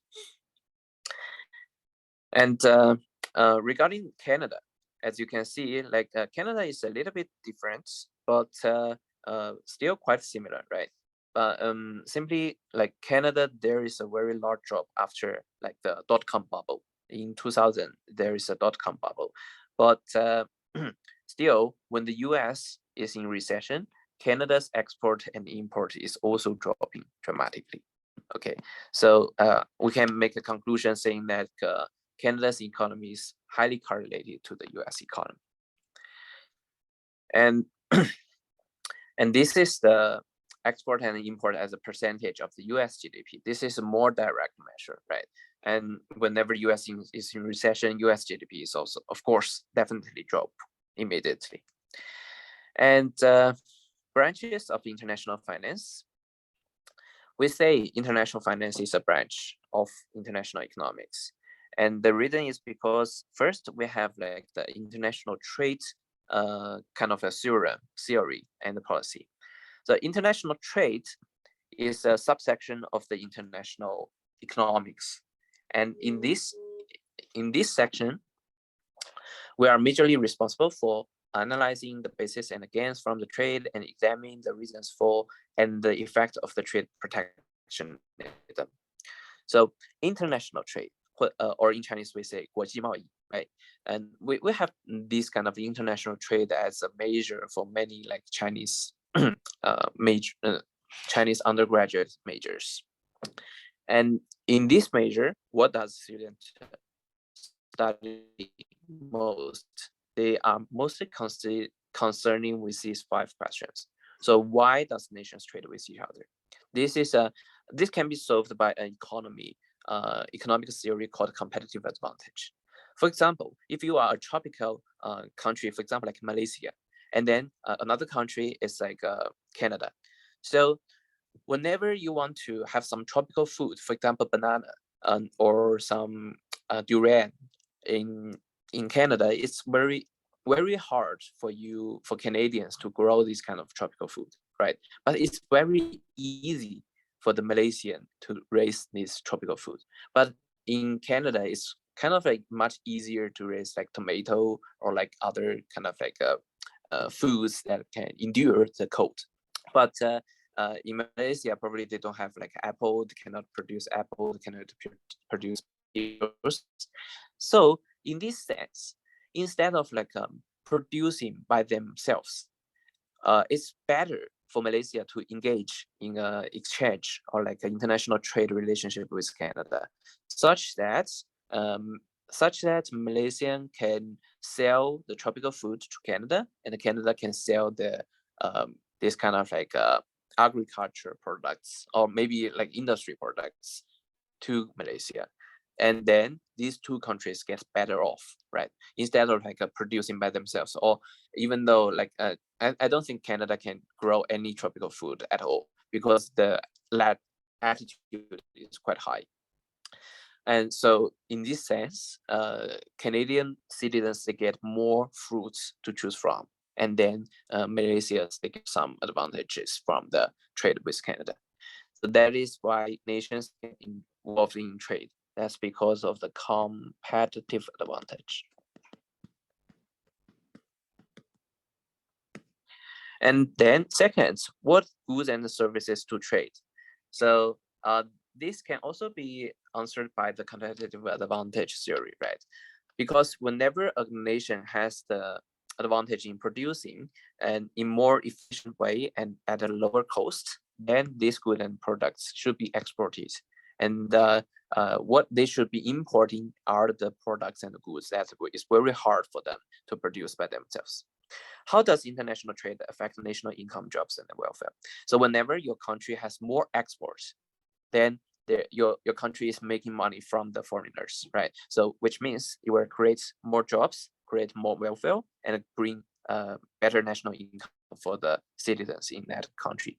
And regarding Canada, as you can see, like Canada is a little bit different, but still quite similar, right? But simply like Canada, there is a very large drop after like the dot-com bubble. In 2000, there is a dot-com bubble. But still, when the US is in recession, Canada's export and import is also dropping dramatically. Okay, so we can make a conclusion saying that Canada's economy is highly correlated to the US economy. And And this is the export and import as a percentage of the US GDP. This is a more direct measure, right? And whenever US is in recession, US GDP is also, of course, definitely drop immediately. And branches of international finance. We say international finance is a branch of international economics. And the reason is because first we have like the international trade kind of a theory and the policy. The international trade is a subsection of the international economics. And in this section, we are majorly responsible for analyzing the basis and against from the trade and examining the reasons for and the effect of the trade protectionism. So international trade, or in Chinese we say 国际贸易, right? And we have this kind of international trade as a measure for many like Chinese Chinese undergraduate majors. And in this measure, what does students study most? They are mostly concerning with these 5 questions. So why does nations trade with each other? This can be solved by an economic theory called competitive advantage. For example, if you are a tropical country, for example, like Malaysia, and then another country is like Canada. So whenever you want to have some tropical food, for example, banana or some durian in Canada, it's very hard for Canadians to grow this kind of tropical food, right? But it's very easy for the Malaysian to raise this tropical food. But in Canada, it's kind of like much easier to raise like tomato or like other kind of like foods that can endure the cold. But in Malaysia, probably they don't have like apple, they cannot produce apple, they cannot produce potatoes. So in this sense, instead of like producing by themselves, it's better for Malaysia to engage in an exchange or like an international trade relationship with Canada, such that Malaysian can sell the tropical food to Canada, and Canada can sell the this kind of like agriculture products or maybe like industry products to Malaysia. And then these 2 countries get better off, right? Instead of like producing by themselves, or even though like I don't think Canada can grow any tropical food at all because the altitude is quite high. And so in this sense, Canadian citizens, they get more fruits to choose from. And then Malaysians, they get some advantages from the trade with Canada. So that is why nations get involved in trade. That's because of the competitive advantage. And then second, what goods and services to trade? So this can also be answered by the competitive advantage theory, right? Because whenever a nation has the advantage in producing and in more efficient way and at a lower cost, then these goods and products should be exported. And what they should be importing are the products and the goods that is very hard for them to produce by themselves. How does international trade affect national income, jobs, and welfare? So whenever your country has more exports, then your country is making money from the foreigners, right? So which means it will create more jobs, create more welfare, and bring better national income for the citizens in that country.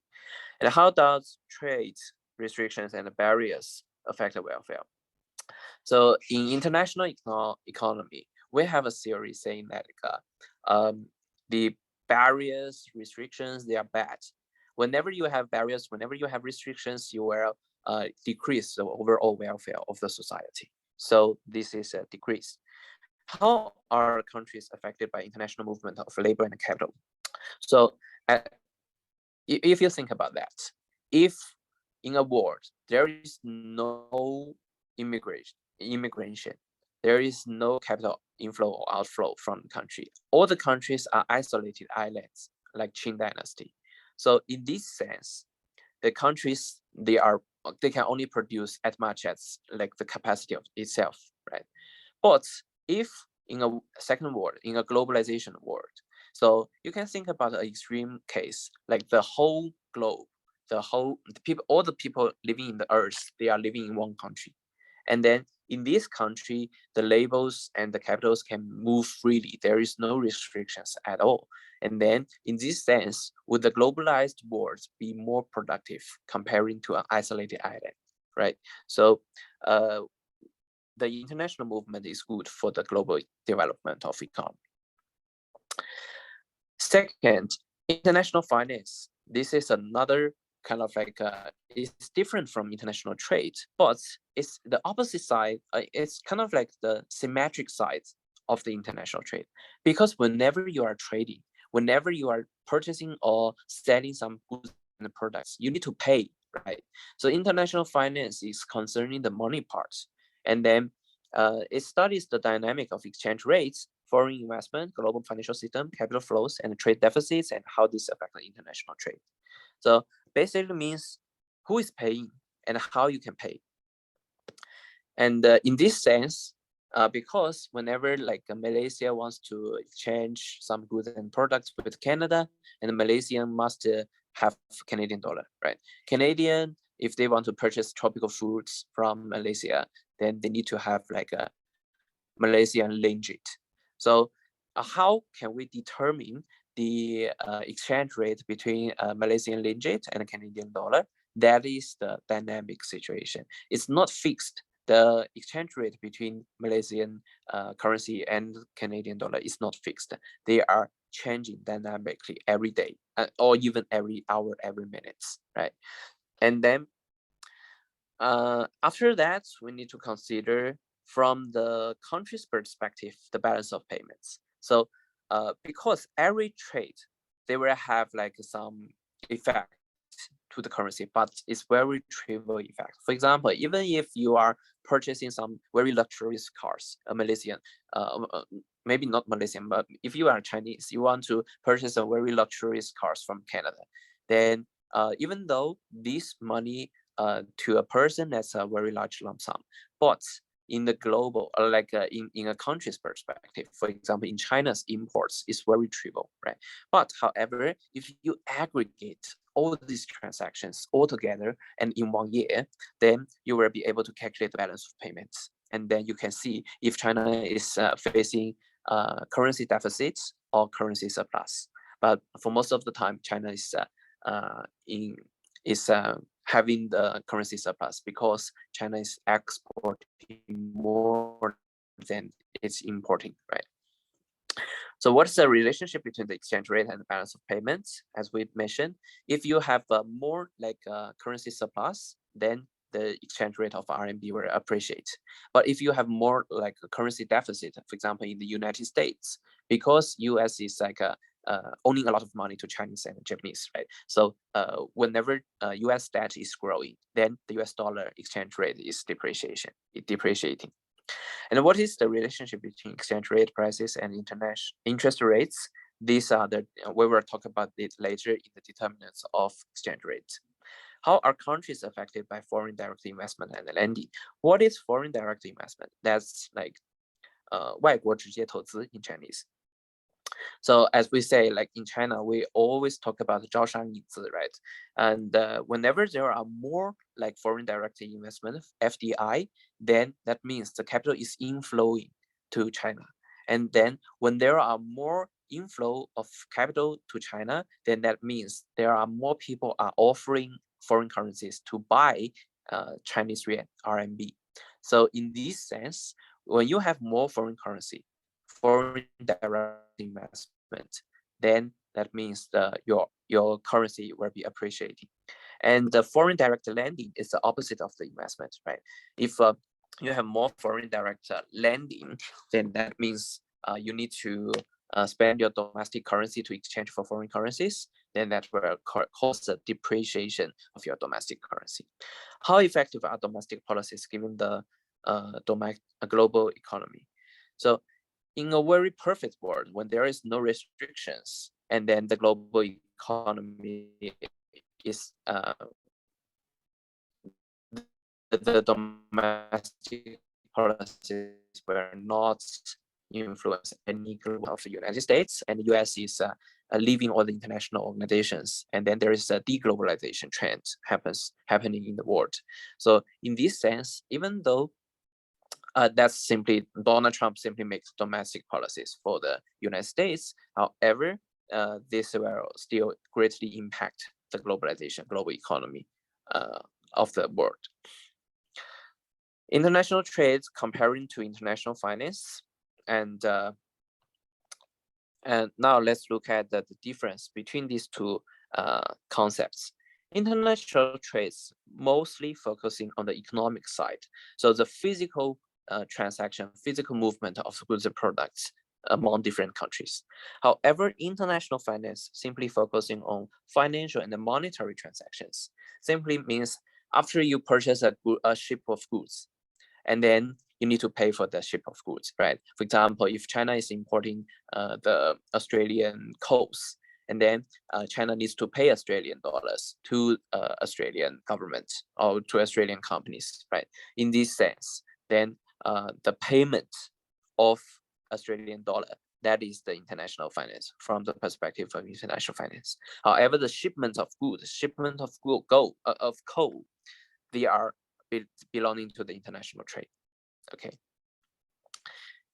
And how does trade restrictions and barriers affect the welfare? So in international economy, we have a theory saying that the barriers, restrictions, they are bad. Whenever you have barriers, whenever you have restrictions, you will decrease the overall welfare of the society. So this is a decrease. How are countries affected by international movement of labor and capital? So if you think about that, if in a world there is no immigration, there is no capital inflow or outflow from the country, all the countries are isolated islands like Qing dynasty. So in this sense, the countries, they can only produce as much as like the capacity of itself, right? But if in a second world, in a globalization world, So you can think about an extreme case, like the whole globe, all the people living in the earth, they are living in one country. And then in this country, the labels and the capitals can move freely. There is no restrictions at all. And then in this sense, would the globalized world be more productive comparing to an isolated island, right? So the international movement is good for the global development of economy. Second, international finance. This is another kind of like it's different from international trade, but it's the opposite side. It's kind of like the symmetric side of the international trade, because whenever you are trading, whenever you are purchasing or selling some goods and products, you need to pay, right? So international finance is concerning the money part, and then it studies the dynamic of exchange rates, foreign investment, global financial system, capital flows, and trade deficits, and how this affects the international trade. So basically means who is paying and how you can pay. And in this sense, because whenever like Malaysia wants to exchange some goods and products with Canada, and Malaysian must have Canadian dollar, right? Canadian, if they want to purchase tropical fruits from Malaysia, then they need to have like a Malaysian ringgit. So how can we determine the exchange rate between Malaysian ringgit and Canadian dollar? That is the dynamic situation. It's not fixed. The exchange rate between Malaysian currency and Canadian dollar is not fixed. They are changing dynamically every day, or even every hour, every minute, right? And then after that, we need to consider from the country's perspective, the balance of payments. So because every trade, they will have like some effect to the currency, but it's very trivial effect. For example, even if you are purchasing some very luxurious cars, a Malaysian, maybe not Malaysian, but if you are Chinese, you want to purchase a very luxurious cars from Canada, then even though this money to a person, that's a very large lump sum, but in the global, like in a country's perspective, for example, in China's imports, is very trivial, right? But however, if you aggregate all these transactions all together and in 1 year, then you will be able to calculate the balance of payments. And then you can see if China is facing currency deficits or currency surplus. But for most of the time, China is having the currency surplus because China is exporting more than it's importing, right? So what's the relationship between the exchange rate and the balance of payments? As we mentioned, if you have more like currency surplus, then the exchange rate of RMB will appreciate. But if you have more like a currency deficit, for example, in the United States, because US is like owning a lot of money to Chinese and Japanese, right? So whenever US debt is growing, then the US dollar exchange rate is depreciating. And what is the relationship between exchange rate prices and international interest rates? These are we will talk about it later in the determinants of exchange rates. How are countries affected by foreign direct investment and lending? What is foreign direct investment? That's like 外国直接投资 in Chinese. So as we say, like in China, we always talk about 招商引资, right? And whenever there are more like foreign direct investment, FDI, then that means the capital is inflowing to China. And then when there are more inflow of capital to China, then that means there are more people are offering foreign currencies to buy Chinese yuan, RMB. So in this sense, when you have more foreign currency, foreign direct investment, then that means your currency will be appreciating. And the foreign direct lending is the opposite of the investment, right? If you have more foreign direct lending, then that means you need to spend your domestic currency to exchange for foreign currencies, then that will cause the depreciation of your domestic currency. How effective are domestic policies given the global economy? So in a very perfect world, when there is no restrictions, and then the global economy is the domestic policies were not influence any global of the United States, and the US is leaving all the international organizations, and then there is a deglobalization trend happening in the world. So in this sense, even though that's simply Donald Trump simply makes domestic policies for the United States, however, this will still greatly impact the globalization, global economy of the world. International trade comparing to international finance, and now let's look at the difference between these two concepts. International trades mostly focusing on the economic side, so the physical transaction, physical movement of goods and products among different countries. However, international finance simply focusing on financial and monetary transactions. Simply means after you purchase a ship of goods, and then you need to pay for the ship of goods, right? For example, if China is importing the Australian coals, and then China needs to pay Australian dollars to Australian government or to Australian companies, right? In this sense, then the payment of Australian dollar, that is the international finance from the perspective of international finance. However, the shipment of goods, shipment of coal, they are belonging to the international trade. Okay.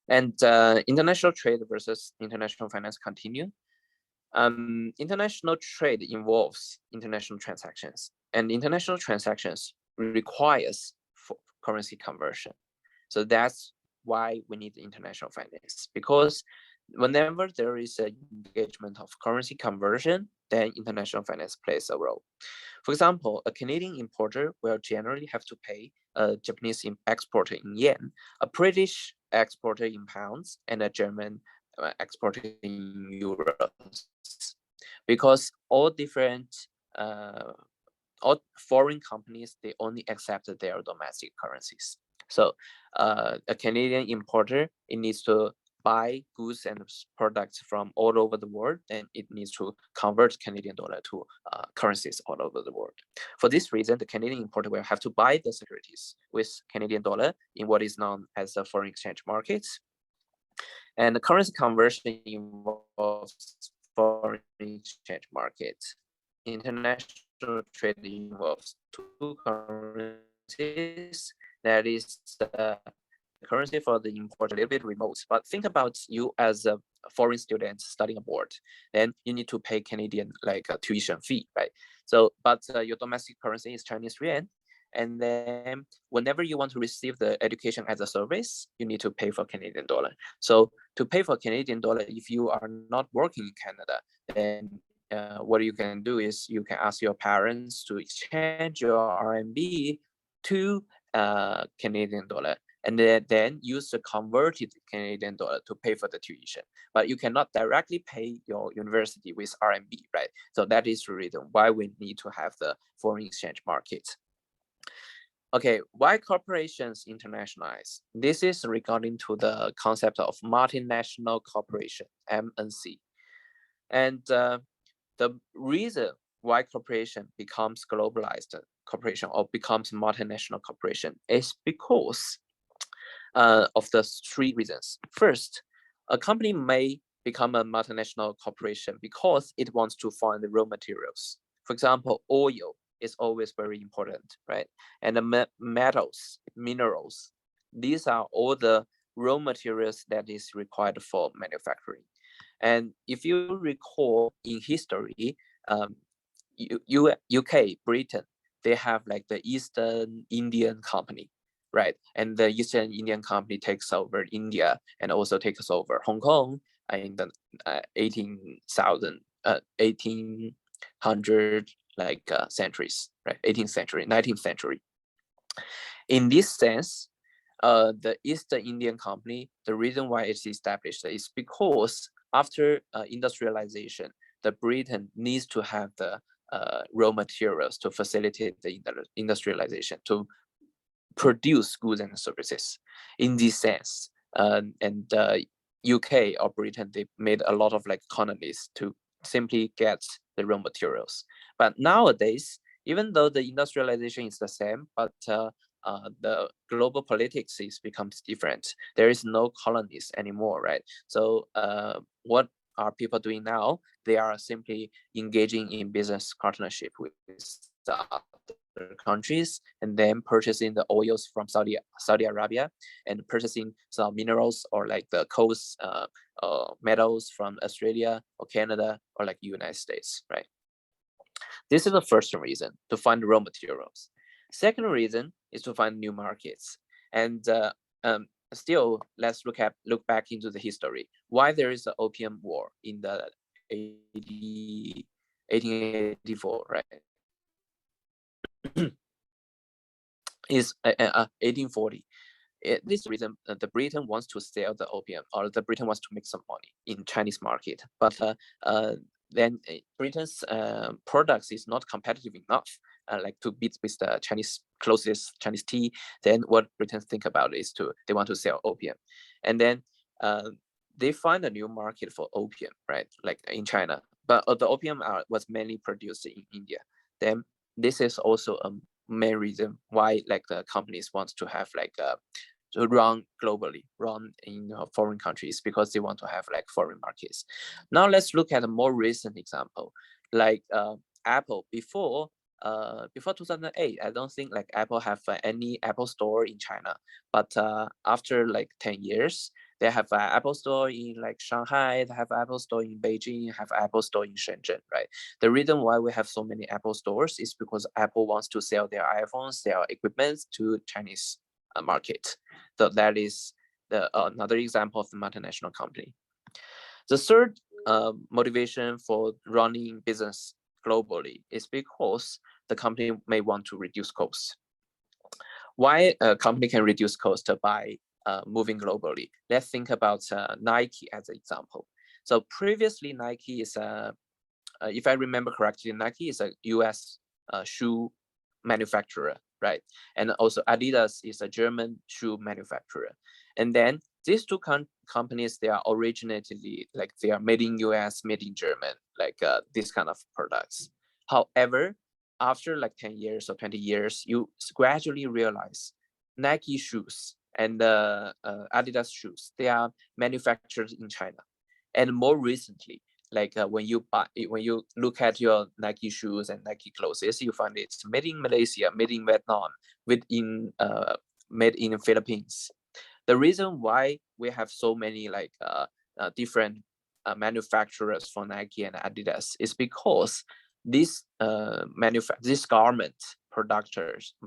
And international trade versus international finance continue. International trade involves international transactions, and international transactions requires currency conversion. So that's why we need international finance, because whenever there is an engagement of currency conversion, then international finance plays a role. For example, a Canadian importer will generally have to pay a Japanese exporter in yen, a British exporter in pounds, and a German exporter in euros, because all foreign companies, they only accept their domestic currencies. So a Canadian importer, it needs to buy goods and products from all over the world, and it needs to convert Canadian dollar to currencies all over the world. For this reason, the Canadian importer will have to buy the securities with Canadian dollar in what is known as the foreign exchange markets. And the currency conversion involves foreign exchange markets. International trade involves two currencies. That is the currency for the import, a little bit remote. But think about you as a foreign student studying abroad, then you need to pay Canadian like a tuition fee, right? So, but your domestic currency is Chinese yuan. And then whenever you want to receive the education as a service, you need to pay for Canadian dollar. So to pay for Canadian dollar, if you are not working in Canada, then what you can do is you can ask your parents to exchange your RMB to Canadian dollar, and then use the converted Canadian dollar to pay for the tuition. But you cannot directly pay your university with RMB, right? So that is the reason why we need to have the foreign exchange market. Okay, why corporations internationalize? This is regarding to the concept of multinational corporation, MNC. And the reason why corporation becomes globalized corporation or becomes multinational corporation is because of the three reasons. First, a company may become a multinational corporation because it wants to find the raw materials. For example, oil is always very important, right? And the metals, minerals, these are all the raw materials that is required for manufacturing. And if you recall in history, UK, Britain, they have like the Eastern Indian Company, right? And the Eastern Indian Company takes over India and also takes over Hong Kong in the 1800 centuries, right? 18th century, 19th century. In this sense, the East Indian Company, the reason why it's established is because after industrialization, the Britain needs to have the raw materials to facilitate the industrialization, to produce goods and services. In this sense, and UK or Britain, they made a lot of like colonies to simply get the raw materials. But nowadays, even though the industrialization is the same, but the global politics becomes different. There is no colonies anymore, right? So what are people doing now? They are simply engaging in business partnership with the other countries, and then purchasing the oils from Saudi Arabia, and purchasing some minerals or like the coast metals from Australia or Canada or like United States, right? This is the first reason, to find raw materials. Second reason is to find new markets. And still, let's look back into the history. Why there is the Opium War in the 1884, right? Is 1840. This reason, the Britain wants to sell the opium, or the Britain wants to make some money in Chinese market, but then Britain's products is not competitive enough, like to beat with the closest Chinese tea. Then what Britain think about is they want to sell opium, and then they find a new market for opium, right? Like in China, but the opium was mainly produced in India. Then this is also a main reason why like the companies want to have like to run globally, run in foreign countries, because they want to have like foreign markets. Now let's look at a more recent example, like Apple. Before 2008, I don't think like Apple have any Apple store in China, but after like 10 years, they have an Apple store in like Shanghai, they have an Apple store in Beijing, have an Apple store in Shenzhen, right? The reason why we have so many Apple stores is because Apple wants to sell their iPhones, their equipment to Chinese market. So that is another example of the multinational company. The third motivation for running business globally is because the company may want to reduce costs. Why a company can reduce cost by moving globally? Let's think about Nike as an example. So previously, Nike is if I remember correctly, Nike is a US shoe manufacturer, right? And also Adidas is a German shoe manufacturer. And then these two companies, they are originally like they are made in US, made in German, like this kind of products. However, after like 10 years or 20 years, you gradually realize Nike shoes and Adidas shoes, they are manufactured in China. And more recently, like when you look at your Nike shoes and Nike clothes, you find it's made in Malaysia, made in Vietnam, made in Philippines. The reason why we have so many like different manufacturers for Nike and Adidas is because these garment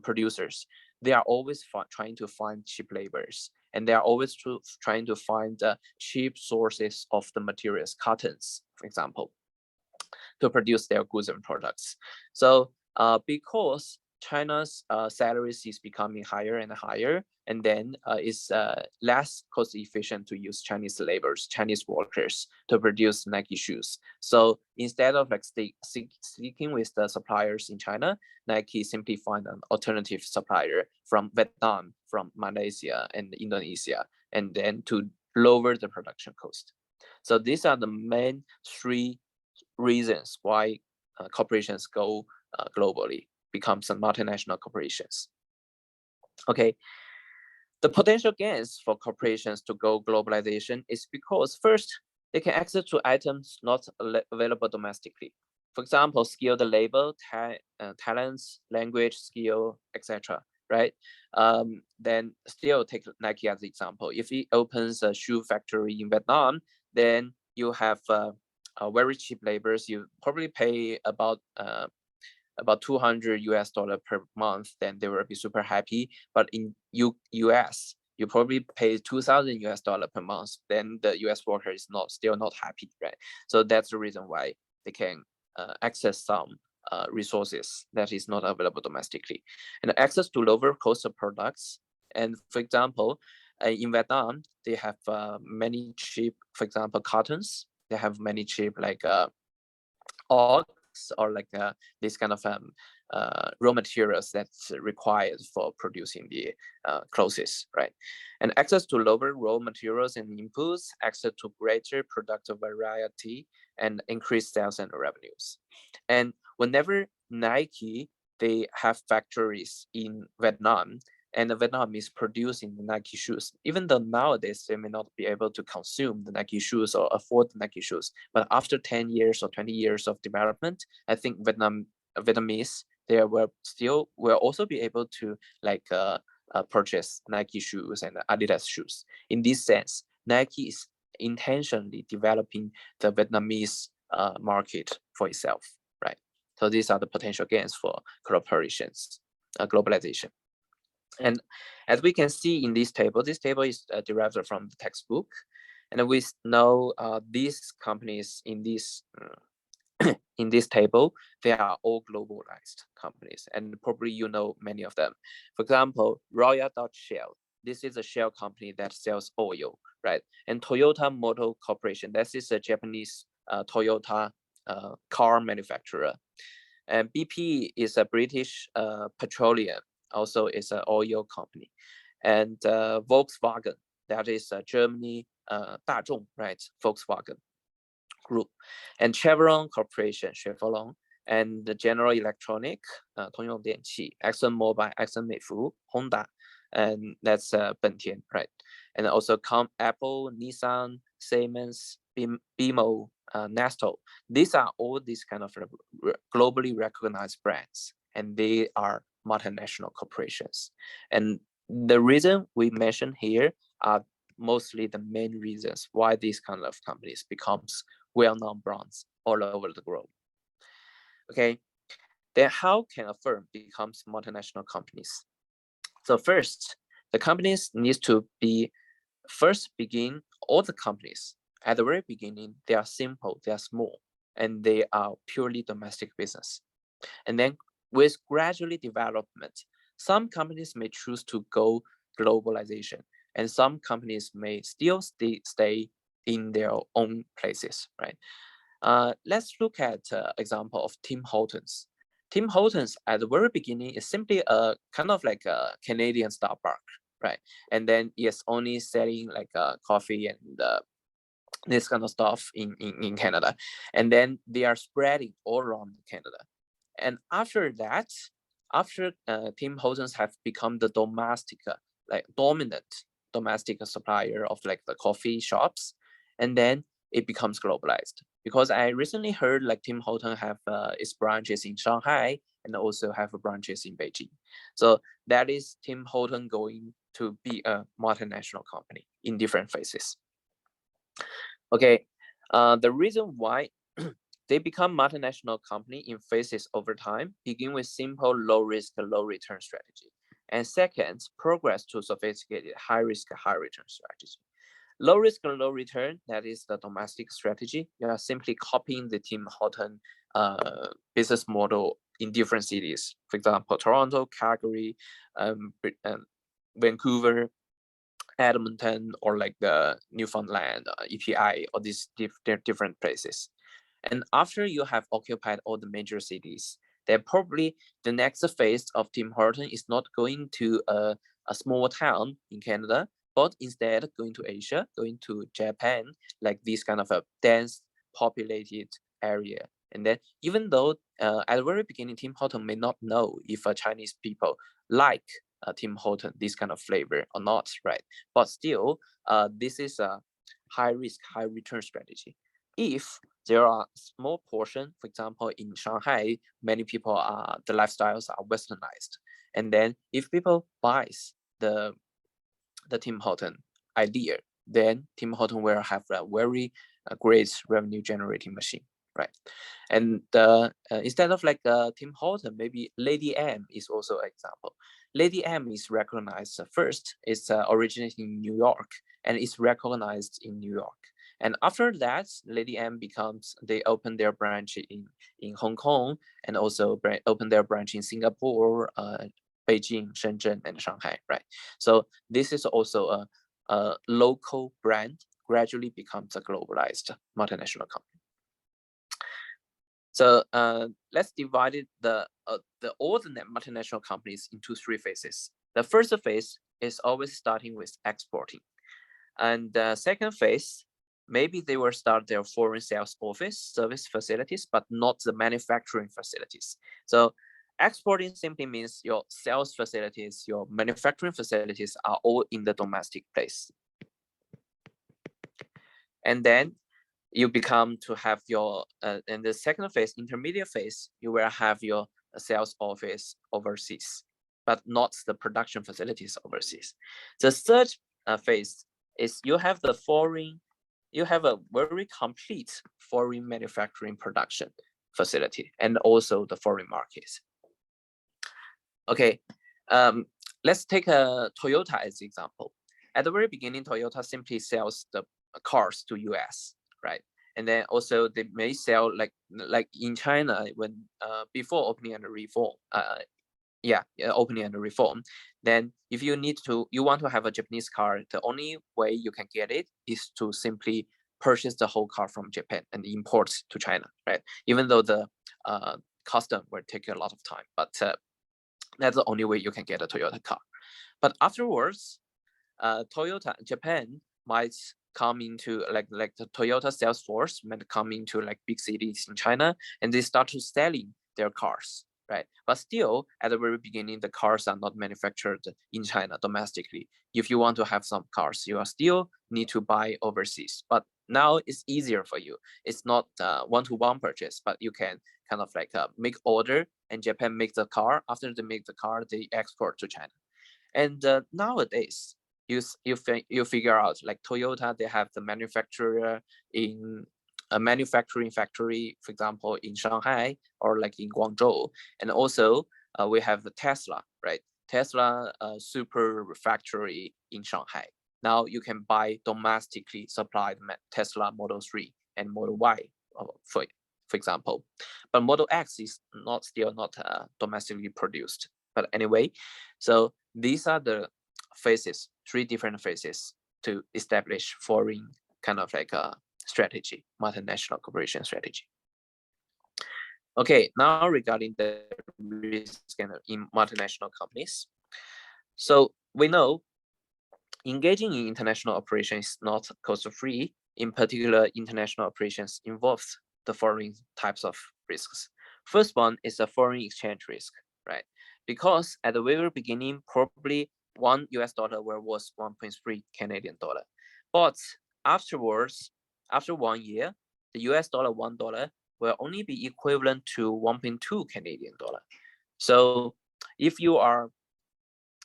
producers, they are always trying to find cheap labors, and they are always trying to find cheap sources of the materials, cottons, for example, to produce their goods and products. So because China's salaries is becoming higher and higher, and then it's less cost efficient to use Chinese laborers, Chinese workers to produce Nike shoes. So instead of like sticking with the suppliers in China, Nike simply find an alternative supplier from Vietnam, from Malaysia and Indonesia, and then to lower the production cost. So these are the main three reasons why corporations go globally, become some multinational corporations. Okay, the potential gains for corporations to go globalization is because first, they can access to items not available domestically. For example, skilled labor, talents, language, skill, etc. Right? Then still take Nike as an example. If it opens a shoe factory in Vietnam, then you have very cheap labors. You probably pay about $200 per month, then they will be super happy. But in US, you probably pay $2,000 per month, then the US worker is still not happy, right? So that's the reason why they can access some resources that is not available domestically, and access to lower cost of products. And for example, in Vietnam, they have many cheap, for example, cottons. They have many cheap like ox, or like this kind of raw materials that's required for producing the clothes, right? And access to lower raw materials and inputs, access to greater product variety, and increased sales and revenues. And whenever Nike, they have factories in Vietnam, and Vietnam is producing the Nike shoes. Even though nowadays they may not be able to consume the Nike shoes or afford the Nike shoes, but after 10 years or 20 years of development, I think Vietnamese will also be able to purchase Nike shoes and Adidas shoes. In this sense, Nike is intentionally developing the Vietnamese market for itself, right? So these are the potential gains for cooperations, globalization. And as we can see in this table is derived from the textbook, and we know these companies in this in this table, they are all globalized companies, and probably you know many of them. For example, Royal Dutch Shell. This is a Shell company that sells oil, right? And Toyota Motor Corporation. This is a Japanese Toyota car manufacturer. And BP is a British petroleum, also is an oil company. And Volkswagen, that is Germany, 大众, right? Volkswagen Group. And Chevron Corporation, Chevron, and the General Electronic, 通用电器, ExxonMobil, Exxon 美孚, Honda, and that's Bentian, right? And also Apple, Nissan, Siemens, BMO, Nestle. These are all these kind of globally recognized brands, and they are multinational corporations. And the reason we mention here are mostly the main reasons why these kind of companies becomes well-known brands all over the globe. Okay, then how can a firm becomes multinational companies? So first, the companies needs to be all the companies at the very beginning, they are simple, they are small, and they are purely domestic business. And then with gradually development, some companies may choose to go globalization, and some companies may still stay in their own places, right? Let's look at example of Tim Hortons. Tim Hortons at the very beginning is simply a kind of like a Canadian Starbucks, right? And then it's only selling like coffee and this kind of stuff in Canada. And then they are spreading all around Canada. And after that, Tim Hortons have become the dominant domestic supplier of like the coffee shops, and then it becomes globalized. Because I recently heard like Tim Hortons have its branches in Shanghai and also have branches in Beijing. So that is Tim Hortons going to be a multinational company in different phases. Okay, the reason why they become multinational company in phases over time begin with simple low risk, low return strategy. And second, progress to sophisticated high risk, high return strategy. Low risk and low return, that is the domestic strategy. You are simply copying the Tim Hortons business model in different cities. For example, Toronto, Calgary, Vancouver, Edmonton, or like the Newfoundland, EPI, or these different places. And after you have occupied all the major cities, then probably the next phase of Tim Hortons is not going to a small town in Canada, but instead going to Asia, going to Japan, like this kind of a dense populated area. And then even though at the very beginning, Tim Hortons may not know if Chinese people like Tim Hortons, this kind of flavor or not, right? But still, this is a high risk, high return strategy. If there are small portion, for example, in Shanghai, many people the lifestyles are westernized. And then if people buys the Tim Hortons idea, then Tim Hortons will have a very great revenue generating machine, right? And instead of like Tim Hortons, maybe Lady M is also an example. Lady M is recognized first. It's originated in New York, and it's recognized in New York. And after that, Lady M they open their branch in Hong Kong, and also open their branch in Singapore, Beijing, Shenzhen, and Shanghai, right? So this is also a local brand gradually becomes a globalized multinational company. So let's divide all the multinational companies into 3 phases. The first phase is always starting with exporting. And the second phase, maybe they will start their foreign sales office service facilities, but not the manufacturing facilities. So Exporting simply means your sales facilities, your manufacturing facilities are all in the domestic place. And then you become to have your, in the second phase, intermediate phase, you will have your sales office overseas, but not the production facilities overseas. The third phase is you have the foreign, you have a very complete foreign manufacturing production facility and also the foreign markets. Okay, let's take a Toyota as example. At the very beginning, Toyota simply sells the cars to US, right? And then also they may sell like in China when before opening and reform, opening and reform. Then if you want to have a Japanese car, the only way you can get it is to simply purchase the whole car from Japan and import to China, right? Even though the custom will take a lot of time, but that's the only way you can get a Toyota car. But afterwards, Japan might come into like the Toyota sales force might come into like big cities in China, and they start to selling their cars, right? But still, at the very beginning, the cars are not manufactured in China domestically. If you want to have some cars, you are still need to buy overseas. But now it's easier for you. It's not one-to-one purchase, but you can kind of like make order, and Japan make the car. After they make the car, they export to China. And nowadays, you figure out like Toyota, they have the manufacturer in a manufacturing factory, for example, in Shanghai or like in Guangzhou. And also we have the Tesla, right? Tesla super factory in Shanghai. Now you can buy domestically supplied Tesla Model 3 and Model Y, for example. But Model X is still not domestically produced. But anyway, so these are the phases, 3 different phases to establish foreign kind of like a strategy, multinational corporation strategy. Okay, now regarding the risk in multinational companies. So we know engaging in international operations is not cost-free. In particular, international operations involves the following types of risks. First one is a foreign exchange risk, right? Because at the very beginning, probably $1 were worth 1.3 Canadian dollar. But afterwards, after 1 year, the $1 will only be equivalent to 1.2 Canadian dollar. So if you are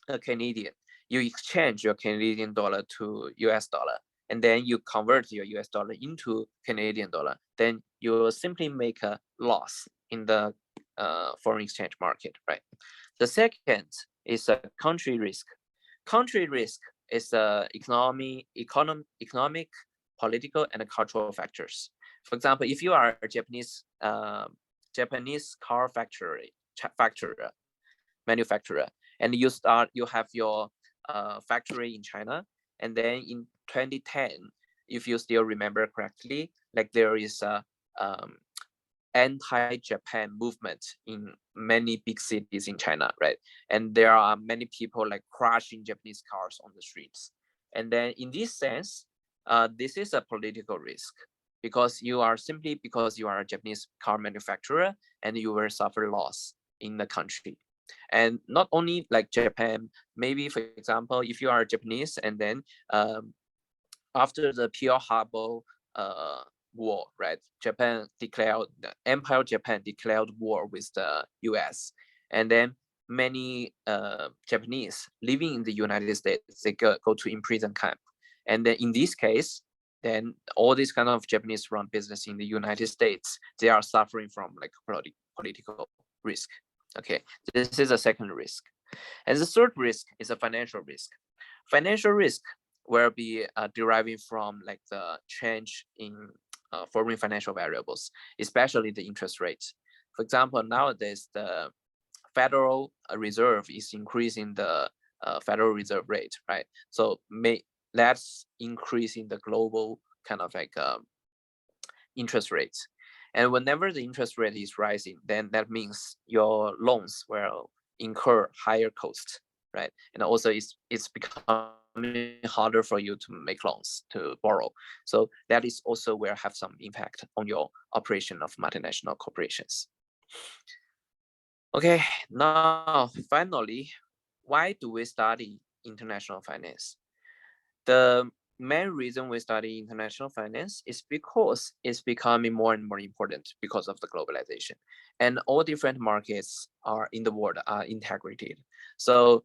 a Canadian, you exchange your Canadian dollar to US dollar, and then you convert your US dollar into Canadian dollar, then you will simply make a loss in the foreign exchange market, right? The second is a country risk. Country risk is economic, political, and cultural factors. For example, if you are a Japanese car manufacturer, and you have your factory in China, and then in 2010, if you still remember correctly, like there is a anti-Japan movement in many big cities in China, right? And there are many people like crashing Japanese cars on the streets. And then in this sense, this is a political risk because you are a Japanese car manufacturer and you will suffer loss in the country. And not only like Japan, maybe for example, if you are Japanese and then after the Pearl Harbor war, right? Empire Japan declared war with the US. And then many Japanese living in the United States, they go to imprisonment camp. And then in this case, then all these kind of Japanese run business in the United States, they are suffering from like political risk. Okay, this is a second risk. And the third risk is a financial risk. Financial risk will be deriving from like the change in foreign financial variables, especially the interest rates. For example, nowadays the Federal Reserve is increasing the Federal Reserve rate, right? So that's increasing the global kind of like interest rates. And whenever the interest rate is rising, then that means your loans will incur higher costs, right? And also it's becoming harder for you to make loans, to borrow. So that is also will have some impact on your operation of multinational corporations. Okay, now finally, why do we study international finance? The main reason we study international finance is because it's becoming more and more important because of the globalization, and all different markets are in the world are integrated. So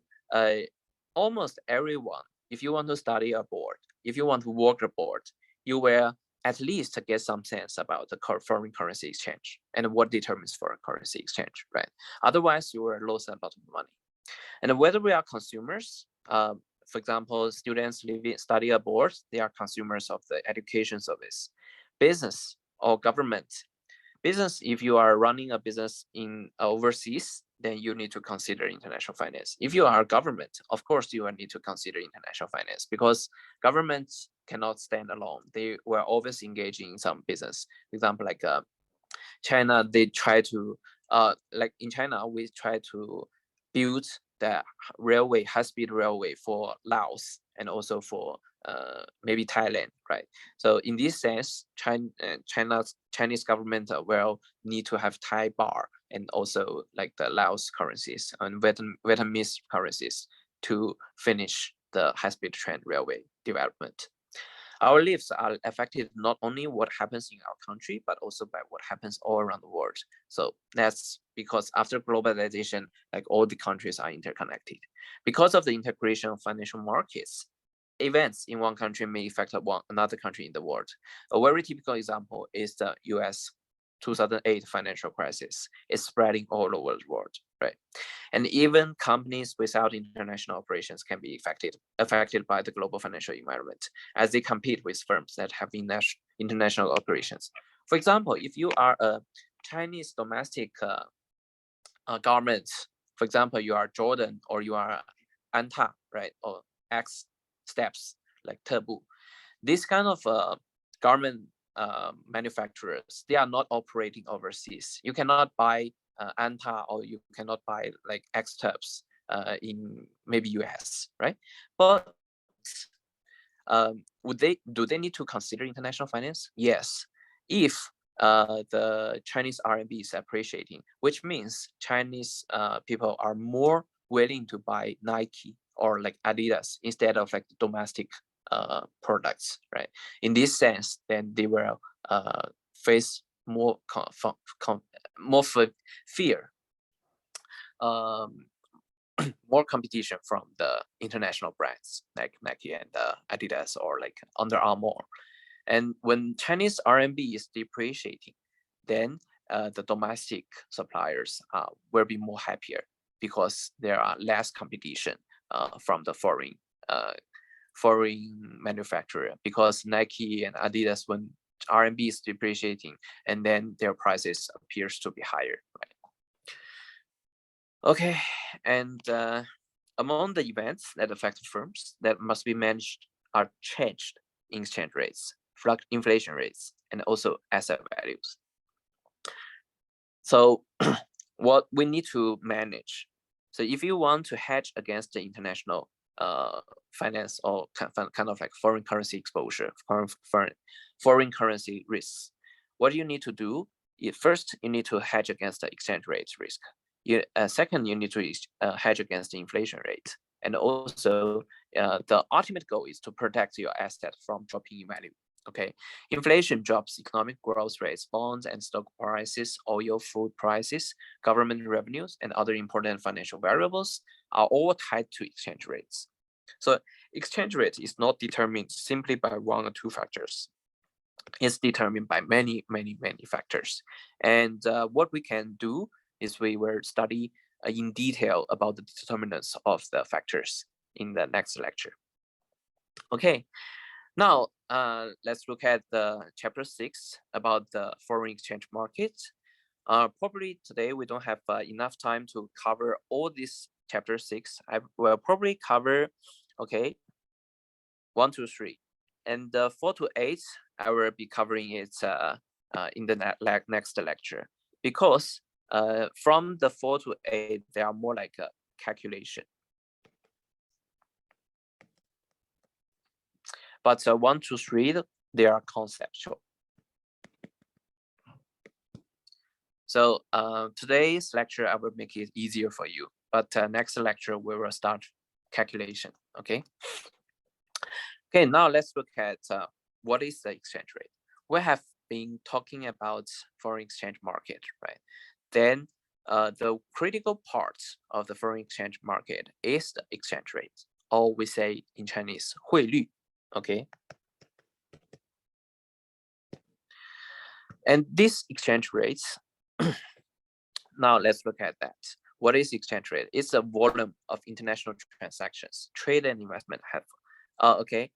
almost everyone, if you want to study abroad, if you want to work abroad, you will at least get some sense about the foreign currency exchange and what determines foreign currency exchange, right? Otherwise, you will lose a lot of money. And whether we are consumers, for example, students living study abroad, they are consumers of the education service, business or government. Business, if you are running a business in overseas, then you need to consider international finance. If you are a government, of course, you will need to consider international finance because governments cannot stand alone. They were always engaging in some business. For example, like China, they try to, like in China, we try to build the railway, high-speed railway for Laos and also for maybe Thailand, right? So in this sense, Chinese government will need to have Thai baht and also like the Laos currencies and Vietnamese currencies to finish the high-speed train railway development. Our lives are affected not only what happens in our country, but also by what happens all around the world. So that's because after globalization, like all the countries are interconnected. Because of the integration of financial markets, events in one country may affect another country in the world. A very typical example is the US 2008 financial crisis. It's spreading all over the world, right? And even companies without international operations can be affected by the global financial environment as they compete with firms that have international operations. For example, if you are a Chinese domestic garment, for example, you are Jordan or you are Anta, right, or X Steps like Tebu, this kind of garment manufacturers, they are not operating overseas. You cannot buy Anta or you cannot buy like X Steps in maybe US, right? But do they need to consider international finance? Yes, if the Chinese RMB is appreciating, which means Chinese people are more willing to buy Nike or like Adidas instead of like domestic products, right? In this sense, then they will face more fear, more competition from the international brands like Nike and Adidas or like Under Armour. And when Chinese RMB is depreciating, then the domestic suppliers will be more happier because there are less competition from the foreign manufacturer, because Nike and Adidas, when RMB is depreciating, and then their prices appears to be higher, right? Okay, and among the events that affect firms that must be managed are changed in exchange rates, inflation rates, and also asset values. So what we need to manage. So if you want to hedge against the international finance or kind of like foreign currency exposure, foreign currency risks, what you need to do is first, you need to hedge against the exchange rate risk. Second, you need to hedge against the inflation rate. And also, the ultimate goal is to protect your asset from dropping in value. Okay, inflation drops economic growth rates, bonds and stock prices, oil, food prices, government revenues, and other important financial variables are all tied to exchange rates. So exchange rate is not determined simply by one or two factors. It's determined by many factors. And what we can do is we will study in detail about the determinants of the factors in the next lecture. Okay, now let's look at the chapter 6 about the foreign exchange market. Probably today we don't have enough time to cover all this chapter 6. I will probably cover, okay, 1 to 3, and 4 to 8 I will be covering it in the next lecture, because from the 4 to 8 they are more like a calculation. But 1 to 3 they are conceptual. So today's lecture, I will make it easier for you. But next lecture, we will start calculation, okay? Okay, now let's look at what is the exchange rate. We have been talking about foreign exchange market, right? Then the critical part of the foreign exchange market is the exchange rate, or we say in Chinese, 汇率, okay? And these exchange rates, now let's look at that. What is exchange rate? It's the volume of international transactions, trade and investment have, okay?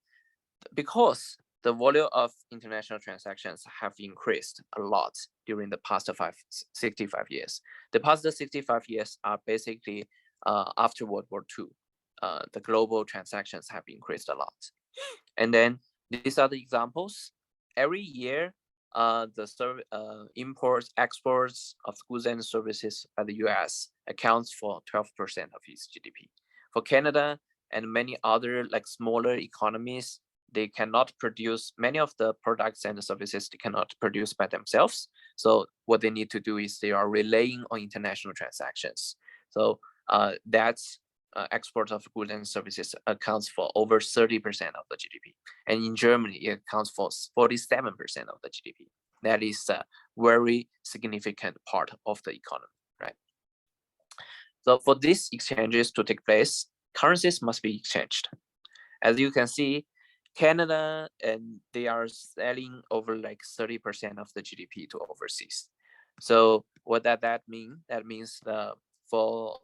Because the volume of international transactions have increased a lot during the past 65 years. The past 65 years are basically after World War II. The global transactions have increased a lot. And then these are the examples. Every year, the imports, exports of goods and services by the US accounts for 12% of its GDP. For Canada and many other like smaller economies, they cannot produce many of the products and the services they cannot produce by themselves. So what they need to do is they are relying on international transactions. So that's export of goods and services accounts for over 30% of the GDP. And in Germany, it accounts for 47% of the GDP. That is a very significant part of the economy, right? So for these exchanges to take place, currencies must be exchanged. As you can see, Canada, and they are selling over like 30% of the GDP to overseas. So what that mean? That means for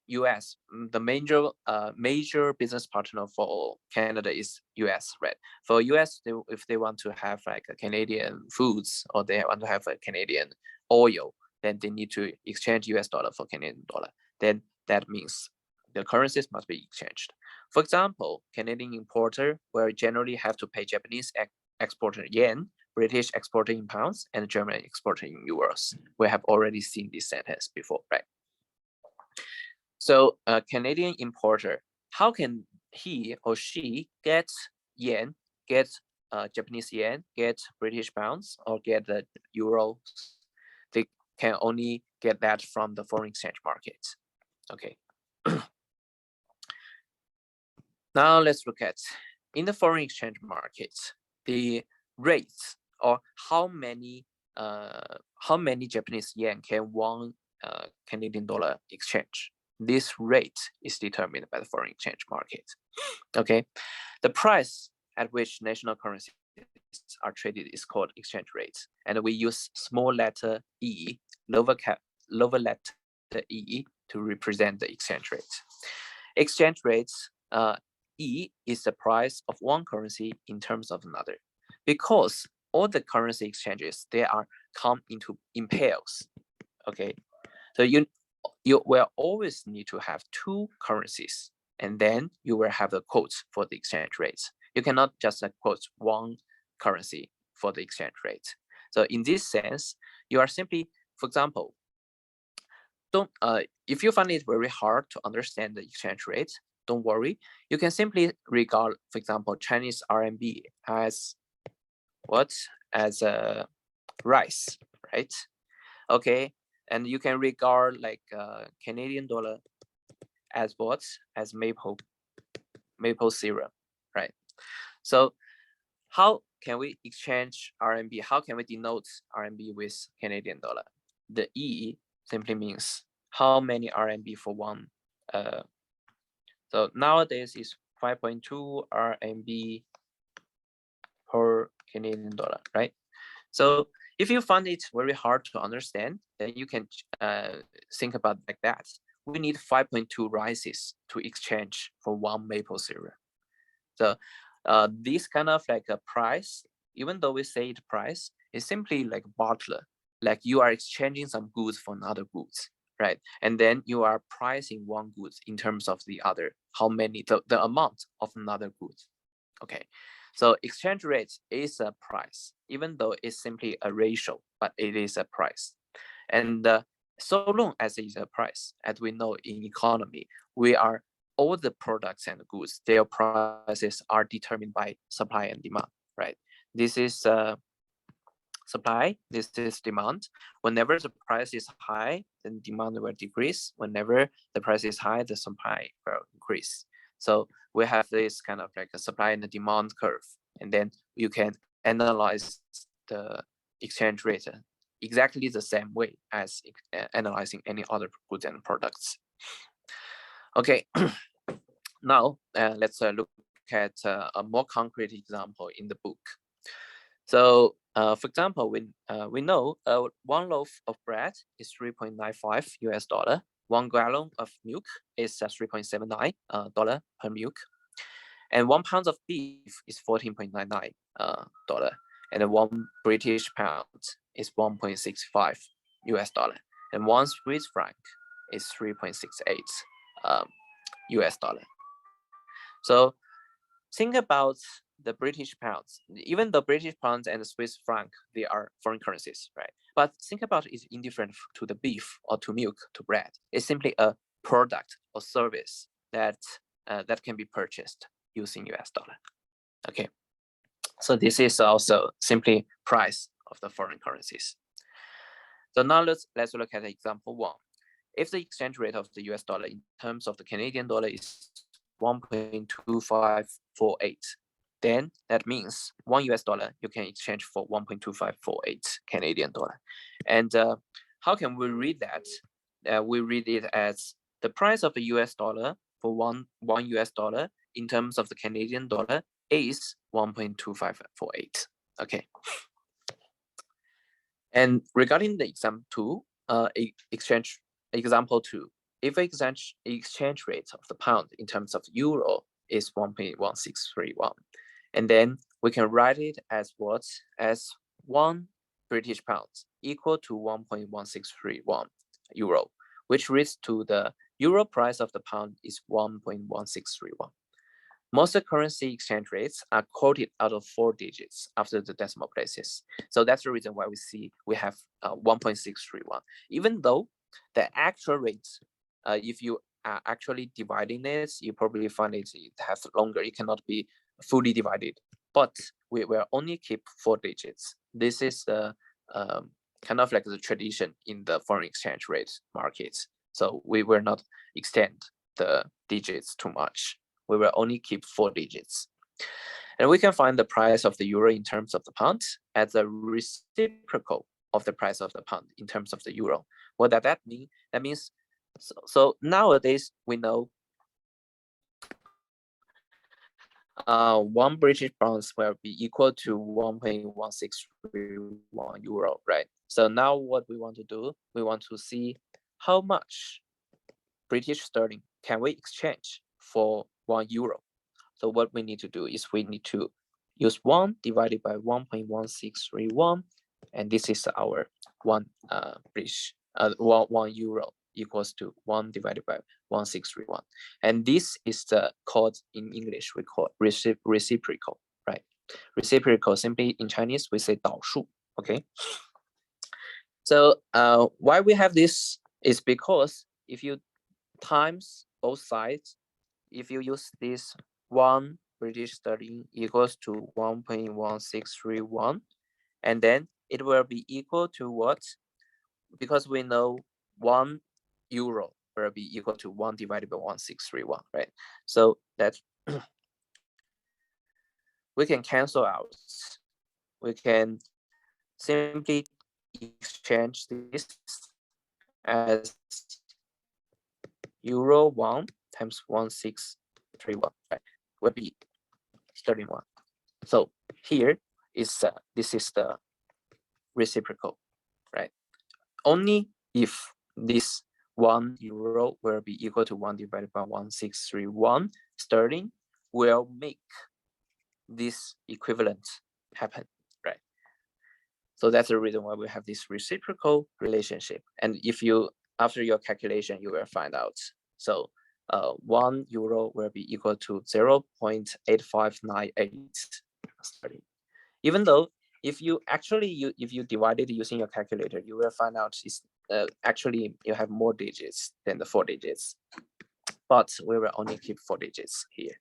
US, the major business partner for Canada is US, right? For US, if they want to have like a Canadian foods or they want to have a Canadian oil, then they need to exchange US dollar for Canadian dollar. Then that means the currencies must be exchanged. For example, Canadian importer will generally have to pay Japanese exporter in yen, British exporter in pounds, and German exporter in euros. We have already seen this sentence before, right? So a Canadian importer, how can he or she get yen, get Japanese yen, get British pounds, or get the euros? They can only get that from the foreign exchange market. Okay. Now let's look at, in the foreign exchange market, the rates, or how many Japanese yen can one Canadian dollar exchange. This rate is determined by the foreign exchange market. Okay, the price at which national currencies are traded is called exchange rate, and we use small letter e, lower letter e, to represent the exchange rate. Exchange rates, E is the price of one currency in terms of another, because all the currency exchanges, they are come in pairs. Okay, so you will always need to have two currencies, and then you will have the quotes for the exchange rates. You cannot just quote one currency for the exchange rate. So in this sense, you are simply, for example, if you find it very hard to understand the exchange rate, don't worry. You can simply regard, for example, Chinese RMB as what? As a rice, right? Okay, and you can regard like Canadian dollar as what? As maple syrup, right? So how can we exchange RMB? How can we denote RMB with Canadian dollar? The E simply means how many RMB for one. So nowadays is 5.2 RMB per Canadian dollar, right? So if you find it very hard to understand, then you can think about like that. We need 5.2 rices to exchange for one maple syrup. So this kind of like a price, even though we say it price, is simply like barter. Like you are exchanging some goods for another goods, right? And then you are pricing one goods in terms of the other, how many, the amount of another goods. Okay, so exchange rate is a price, even though it's simply a ratio, but it is a price. And so long as it is a price, as we know in economy, all the products and goods, their prices are determined by supply and demand, right? This is supply, this is demand. Whenever the price is high, then demand will decrease. Whenever the price is high, the supply will increase. So we have this kind of like a supply and the demand curve, and then you can analyze the exchange rate exactly the same way as analyzing any other goods and products. Okay, now let's look at a more concrete example in the book. So for example, we know 1 loaf of bread is $3.95 US. 1 gallon of milk is $3.79 per milk, and 1 pound of beef is $14.99 and 1 British pound is $1.65 US, and 1 Swiss franc is 3.68 US dollar. So think about the British pounds. Even the British pounds and the Swiss franc, they are foreign currencies, right? But think about it's indifferent to the beef or to milk, to bread. It's simply a product or service that that can be purchased using US dollar. Okay, so this is also simply price of the foreign currencies. So now let's look at example 1. If the exchange rate of the US dollar in terms of the Canadian dollar is 1.2548, then that means 1 US dollar you can exchange for 1.2548 Canadian dollar. And how can we read that? We read it as the price of a US dollar for one US dollar in terms of the Canadian dollar is 1.2548. Okay. And regarding the example 2, if exchange rate of the pound in terms of euro is 1.1631, and then we can write it as what? As 1 British pound equal to 1.1631 euro, which reads to the euro price of the pound is 1.1631. Most currency exchange rates are quoted out of 4 digits after the decimal places. So that's the reason why we have 1.631. Even though the actual rate, if you are actually dividing this, you probably find it has longer. It cannot be fully divided, but we will only keep 4 digits. This is the kind of like the tradition in the foreign exchange rate markets. So we will not extend the digits too much. We will only keep 4 digits. And we can find the price of the euro in terms of the pound as the reciprocal of the price of the pound in terms of the euro. What does that mean? That means, so nowadays we know 1 British pound will be equal to 1.1631 euro, right? So now what we want to do, we want to see how much British sterling can we exchange for 1 euro. So what we need to do is we need to use 1 divided by 1.1631, and this is our 1 euro equals to 1 divided by 1.631, and this is the called in English we call reciprocal, right? Reciprocal, simply in Chinese we say 导数. Okay. So why we have this is because if you times both sides, if you use this 1 British sterling equals to 1.1631, and then it will be equal to what? Because we know 1 euro will be equal to 1 divided by 1.631, right? So that we can cancel out. We can simply exchange this as euro 1 times 1.631, right? Will be sterling 1. So here is this is the reciprocal, right? Only if this 1 euro will be equal to 1 divided by 1.631 sterling will make this equivalent happen, right? So that's the reason why we have this reciprocal relationship. And if you, after your calculation, you will find out. So 1 euro will be equal to 0.8598 sterling. Even though if you actually if you divide it using your calculator, you will find out it's actually you have more digits than the 4 digits, but we will only keep 4 digits here.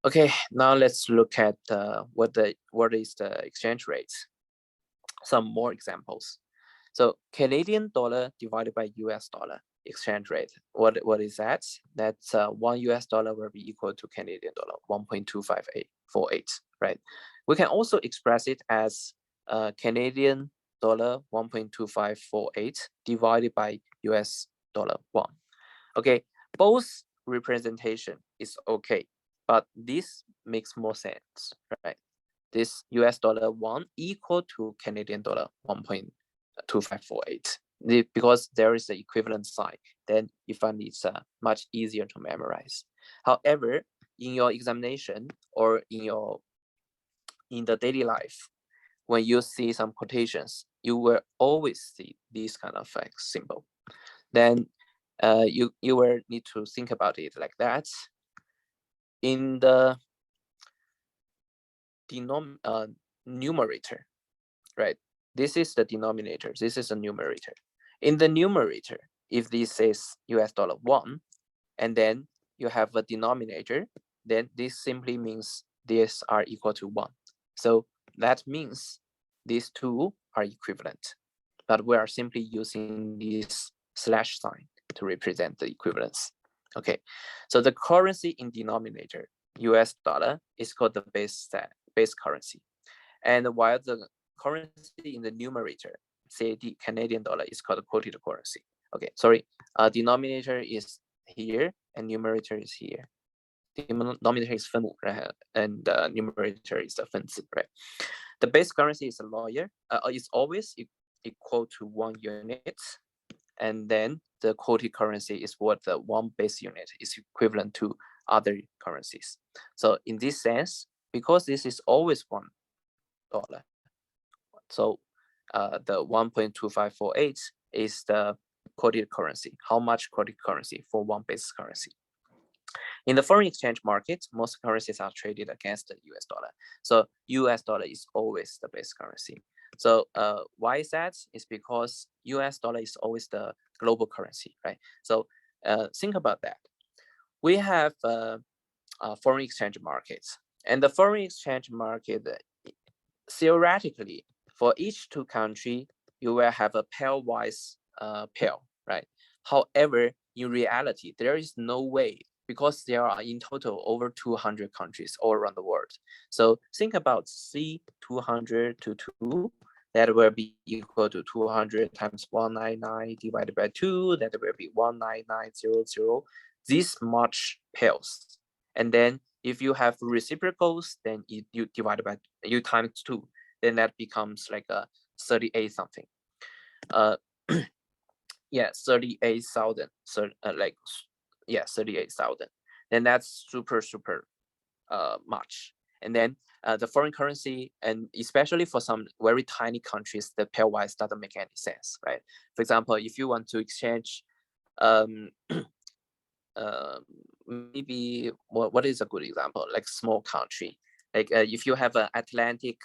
Okay, now let's look at what is the exchange rate. Some more examples. So Canadian dollar divided by US dollar exchange rate. What is that? That's $1 US will be equal to Canadian dollar 1.25848, right? We can also express it as Canadian dollar 1.2548 divided by US dollar 1. Okay, both representation is okay, but this makes more sense, right? This US dollar 1 equal to Canadian dollar 1.2548. Because there is the equivalent sign, then you find it's much easier to memorize. However, in your examination or in the daily life, when you see some quotations, you will always see this kind of symbol. Then you will need to think about it like that. In the numerator, right? This is the denominator. This is the numerator. In the numerator, if this is US dollar 1, and then you have a denominator, then this simply means these are equal to 1. So that means these two are equivalent. But we are simply using this slash sign to represent the equivalence. Okay, so the currency in denominator, US dollar, is called the base currency. And while the currency in the numerator, CAD, Canadian dollar, is called quoted currency. Okay, sorry, denominator is here and numerator is here. Denominator is 分母, right? And numerator is the 分子, right? The base currency is is always equal to 1 unit, and then the quoted currency is what the 1 base unit is equivalent to other currencies. So in this sense, because this is always $1, so the 1.2548 is the quoted currency. How much quoted currency for 1 base currency? In the foreign exchange market, most currencies are traded against the US dollar. So US dollar is always the base currency. So why is that? It's because US dollar is always the global currency, right? So think about that. We have foreign exchange markets, and the foreign exchange market, theoretically, for each two country, you will have a pairwise pair, right? However, in reality, there is no way, because there are in total over 200 countries all around the world. So think about C200 to 2, that will be equal to 200 times 199 divided by 2, that will be 19900. This much pairs. And then if you have reciprocals, then you divide by, you times 2, then that becomes like a 38 something. Yeah, 38,000. So 38,000. Then that's super much. And then the foreign currency, and especially for some very tiny countries, the pairwise doesn't make any sense, right? For example, if you want to exchange, maybe what is a good example? Like small country, like if you have an Atlantic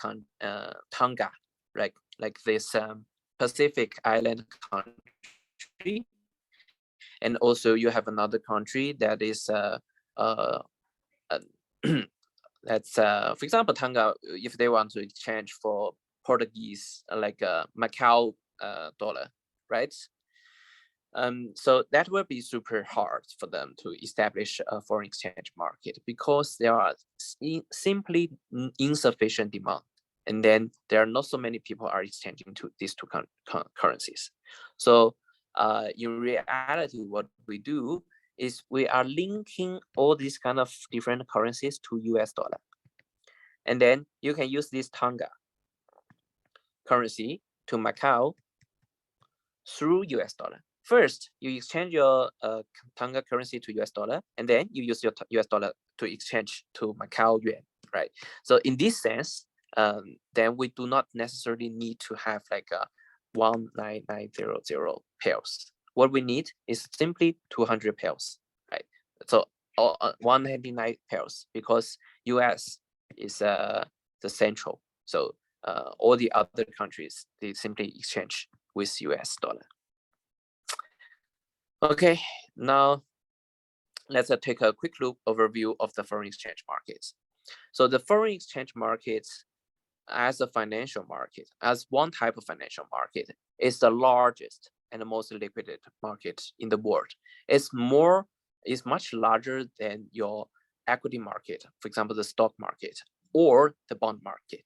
Tonga, like this Pacific island country, and also you have another country that is that's for example Tonga, if they want to exchange for Portuguese, like Macau dollar, right? So that will be super hard for them to establish a foreign exchange market, because there are simply insufficient demand, and then there are not so many people are exchanging to these two currencies. So in reality, what we do is we are linking all these kind of different currencies to US dollar, and then you can use this Tonga currency to Macau through US dollar. First, you exchange your Tonga currency to US dollar, and then you use your US dollar to exchange to Macau yuan, right? So in this sense, then we do not necessarily need to have like a 19900 pairs. What we need is simply 200 pairs, right? So 199 pairs, because US is the central. So all the other countries, they simply exchange with US dollar. Okay, now let's take a quick look overview of the foreign exchange markets. So the foreign exchange market as a financial market, as one type of financial market, is the largest and the most liquid market in the world. It's much larger than your equity market, for example, the stock market or the bond market.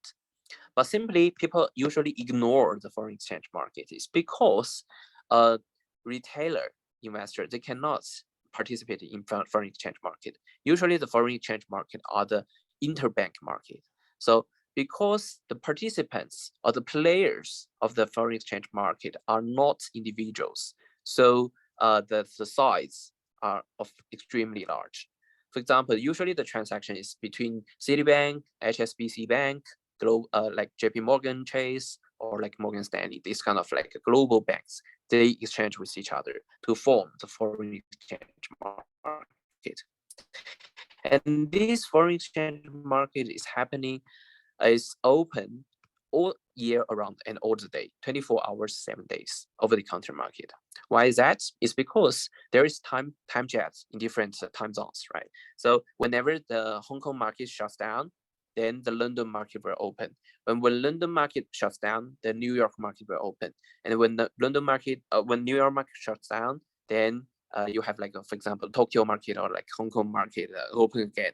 But simply, people usually ignore the foreign exchange market is because a retailer investor, they cannot participate in foreign exchange market. Usually the foreign exchange market are the interbank market. So because the participants or the players of the foreign exchange market are not individuals, so the size are of extremely large. For example, usually the transaction is between Citibank, HSBC Bank, like JP Morgan Chase, or like Morgan Stanley, these kind of like global banks, they exchange with each other to form the foreign exchange market. And this foreign exchange market is happening, is open all year around and all the day, 24 hours, 7 days, over the counter market. Why is that? It's because there is time jets in different time zones, right? So whenever the Hong Kong market shuts down, then the London market will open. When London market shuts down, the New York market will open. And when the London market, when New York market shuts down, then you have like, for example, Tokyo market or like Hong Kong market open again.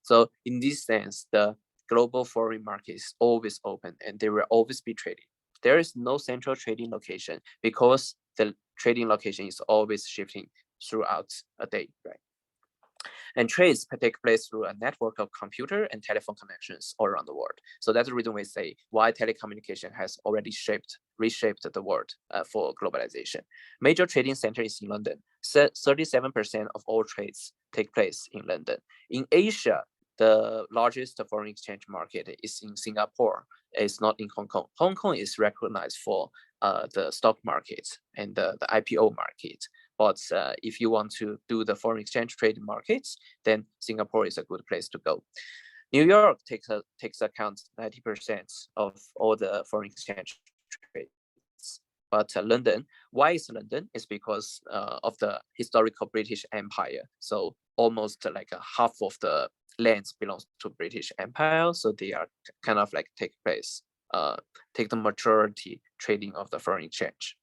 So in this sense, the global foreign market is always open and they will always be trading. There is no central trading location because the trading location is always shifting throughout a day, right? And trades take place through a network of computer and telephone connections all around the world. So that's the reason we say why telecommunication has already reshaped the world for globalization. Major trading center is in London. 37% of all trades take place in London. In Asia, the largest foreign exchange market is in Singapore. It's not in Hong Kong. Hong Kong is recognized for the stock market and the IPO market. But if you want to do the foreign exchange trading markets, then Singapore is a good place to go. New York takes account 90% of all the foreign exchange trades. But London, why is London? It's because of the historical British Empire. So almost like half of the lands belongs to British Empire. So they are kind of like take the majority trading of the foreign exchange.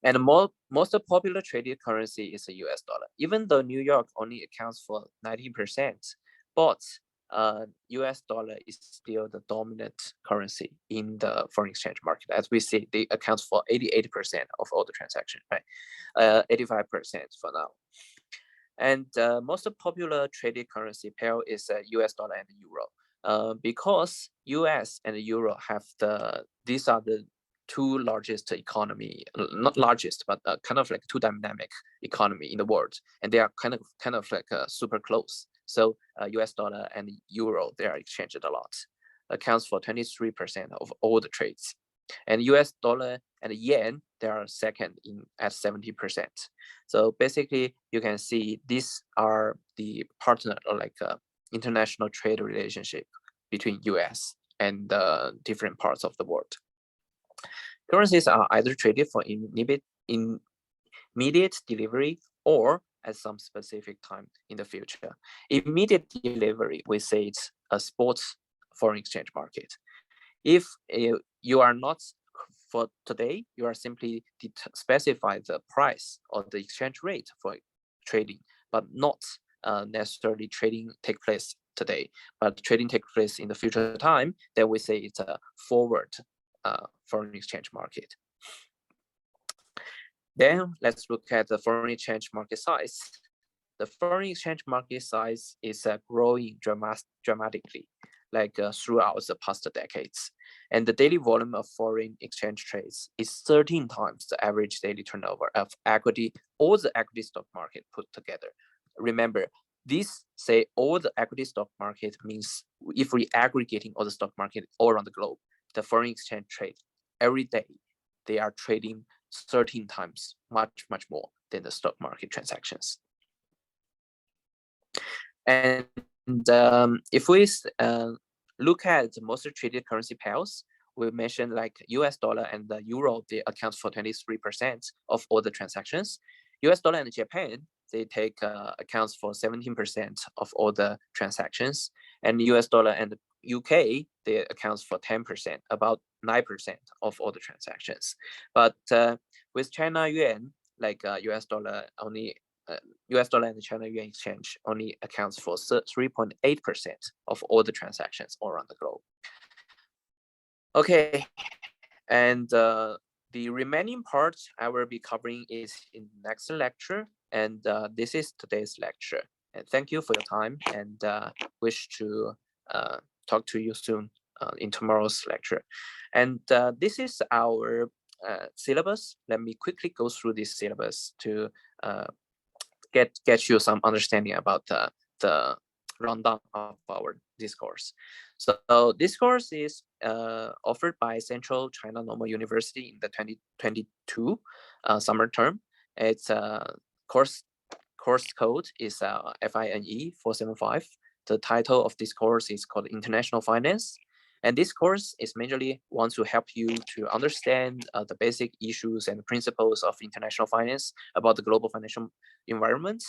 And the most popular traded currency is the US dollar. Even though New York only accounts for 90%, but US dollar is still the dominant currency in the foreign exchange market. As we see, they account for 88% of all the transactions, right? 85% for now. And most popular traded currency pair is US dollar and euro. Because US and the euro have these are the two largest economy, not largest, but kind of like two dynamic economy in the world, and they are kind of like super close. So US dollar and euro, they are exchanged a lot, accounts for 23% of all the trades. And US dollar and yen, they are second at 70%. So basically, you can see these are the partner or like international trade relationship between US and different parts of the world. Currencies are either traded for immediate delivery or at some specific time in the future. Immediate delivery, we say it's a sports foreign exchange market. If you are not for today, you are simply specify the price or the exchange rate for trading, but not necessarily trading take place today, but trading take place in the future time, then we say it's a forward foreign exchange market. Then let's look at the foreign exchange market size. The foreign exchange market size is growing dramatically, like throughout the past decades. And the daily volume of foreign exchange trades is 13 times the average daily turnover of equity, all the equity stock market put together. Remember, this say all the equity stock market means if we aggregating all the stock market all around the globe, the foreign exchange trade every day, they are trading 13 times, much more than the stock market transactions. And if we look at the most traded currency pairs, we mentioned like US dollar and the euro, they account for 23% of all the transactions. US dollar and Japan, they take accounts for 17% of all the transactions, and US dollar and UK, they accounts for 10%, about 9% of all the transactions. But with China yuan, like US dollar only, US dollar and China yuan exchange only accounts for 3.8% of all the transactions all around the globe. Okay, and the remaining part I will be covering is in next lecture, and this is today's lecture. And thank you for your time, and wish to talk to you soon in tomorrow's lecture. And this is our syllabus. Let me quickly go through this syllabus to get you some understanding about the rundown of our discourse. So this course is offered by Central China Normal University in the 2022 summer term. Its course code is FIN475. The title of this course is called International Finance. And this course is majorly wants to help you to understand the basic issues and principles of international finance about the global financial environment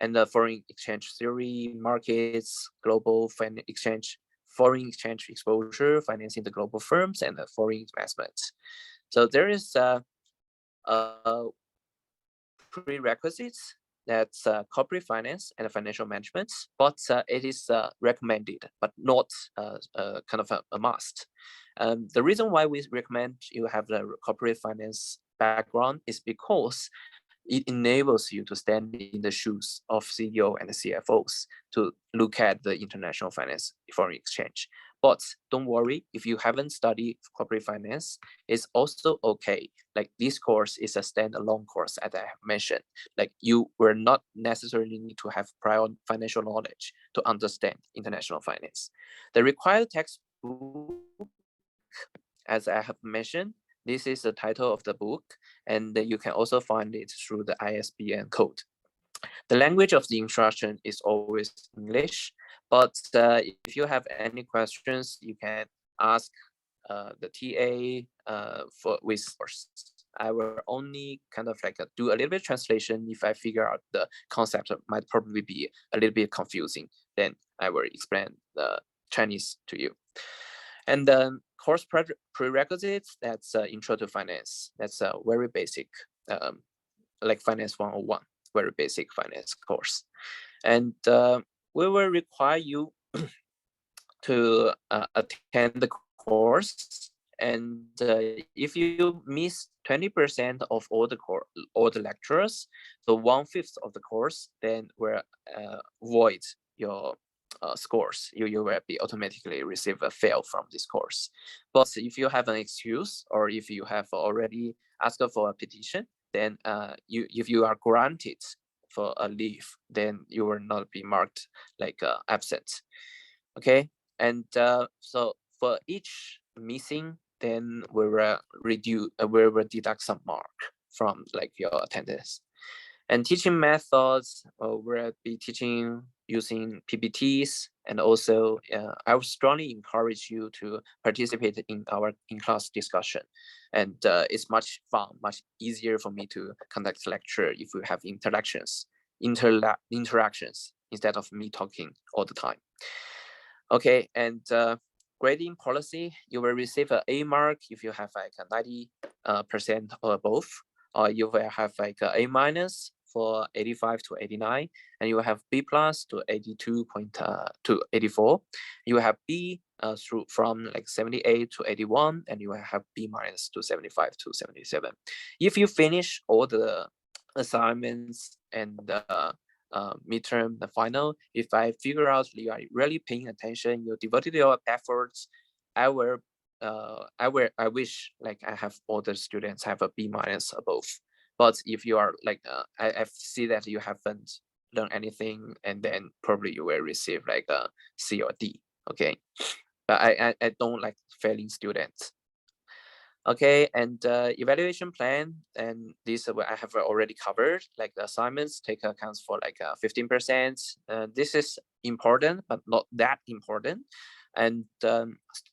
and the foreign exchange theory, markets, global foreign exchange exposure, financing the global firms, and the foreign investments. So there is prerequisites, that's corporate finance and financial management, but it is recommended, but not kind of a must. The reason why we recommend you have the corporate finance background is because it enables you to stand in the shoes of CEO and CFOs to look at the international finance foreign exchange. But don't worry, if you haven't studied corporate finance, it's also okay. Like this course is a standalone course, as I have mentioned. Like you will not necessarily need to have prior financial knowledge to understand international finance. The required textbook, as I have mentioned, this is the title of the book, and you can also find it through the ISBN code. The language of the instruction is always English, but if you have any questions, you can ask the TA with course. I will only kind of like do a little bit of translation if I figure out the concept might probably be a little bit confusing. Then I will explain the Chinese to you. And then course prerequisites, that's intro to finance. That's a very basic, like finance 101, very basic finance course. And we will require you to attend the course. And if you miss 20% of all the lectures, so 1/5 of the course, then we'll void your scores. You will be automatically receive a fail from this course. But if you have an excuse, or if you have already asked for a petition, then if you are granted for a leave, then you will not be marked like absent. Okay, and so for each missing, then we will deduct some mark from like your attendance. And teaching methods, we'll be teaching using PPTs, and also I would strongly encourage you to participate in our in-class discussion. And it's much fun, much easier for me to conduct lecture if we have interactions instead of me talking all the time. Okay, and grading policy, you will receive an A mark if you have like a 90% or above, or you will have like a A- for 85 to 89, and you will have B+ to 82 to 84. You will have B from like 78 to 81, and you will have B- to 75 to 77. If you finish all the assignments and midterm, the final, if I figure out you are really paying attention, you devoted your efforts, I wish like I have all the students have a B- above. But if you are like, I see that you haven't learned anything, and then probably you will receive like a C or D. Okay, but I don't like failing students. Okay, and evaluation plan, and this I have already covered. Like the assignments take accounts for like 15%. This is important, but not that important. And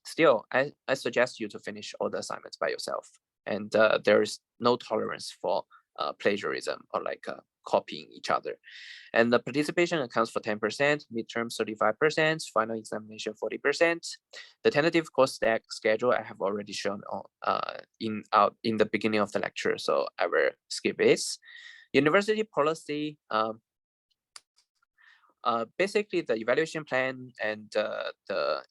still, I suggest you to finish all the assignments by yourself. And there is no tolerance for plagiarism or like copying each other. And the participation accounts for 10%, midterm 35%, final examination 40%. The tentative course schedule I have already shown on in the beginning of the lecture, so I will skip this. University policy. Basically, the evaluation plan and the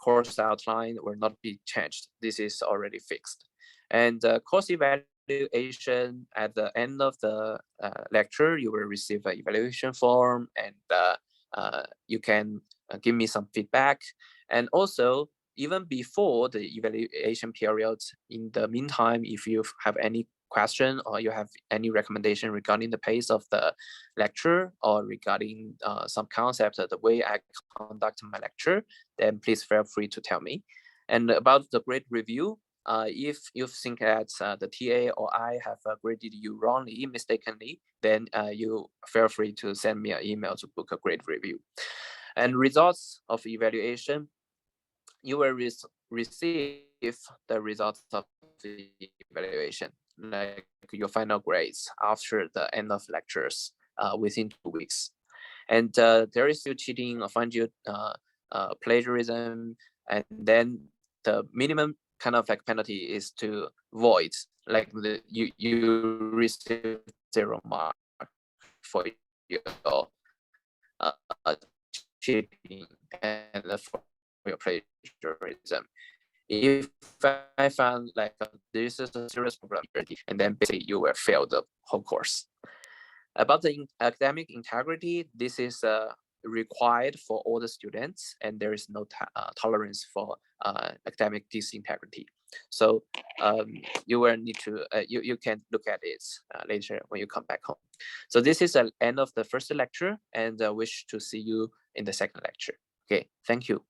course outline will not be changed. This is already fixed. And course evaluation at the end of the lecture, you will receive an evaluation form, and you can give me some feedback. And also, even before the evaluation period, in the meantime, if you have any question or you have any recommendation regarding the pace of the lecture or regarding some concept of the way I conduct my lecture, then please feel free to tell me. And about the grade review, if you think that the TA or I have graded you wrongly, mistakenly, then you feel free to send me an email to book a grade review. And results of evaluation, you will receive the results of the evaluation, like your final grades after the end of lectures within 2 weeks. And there is still cheating or find you plagiarism, and then the minimum kind of like penalty is to void, like you receive 0 mark for your cheating and for your plagiarism. If I found like this is a serious problem, and then basically you will fail the whole course. About the academic integrity, this is required for all the students, and there is no tolerance for academic disintegrity. So you will need to you can look at it later when you come back home. So this is the end of the first lecture, and I wish to see you in the second lecture. Okay, thank you.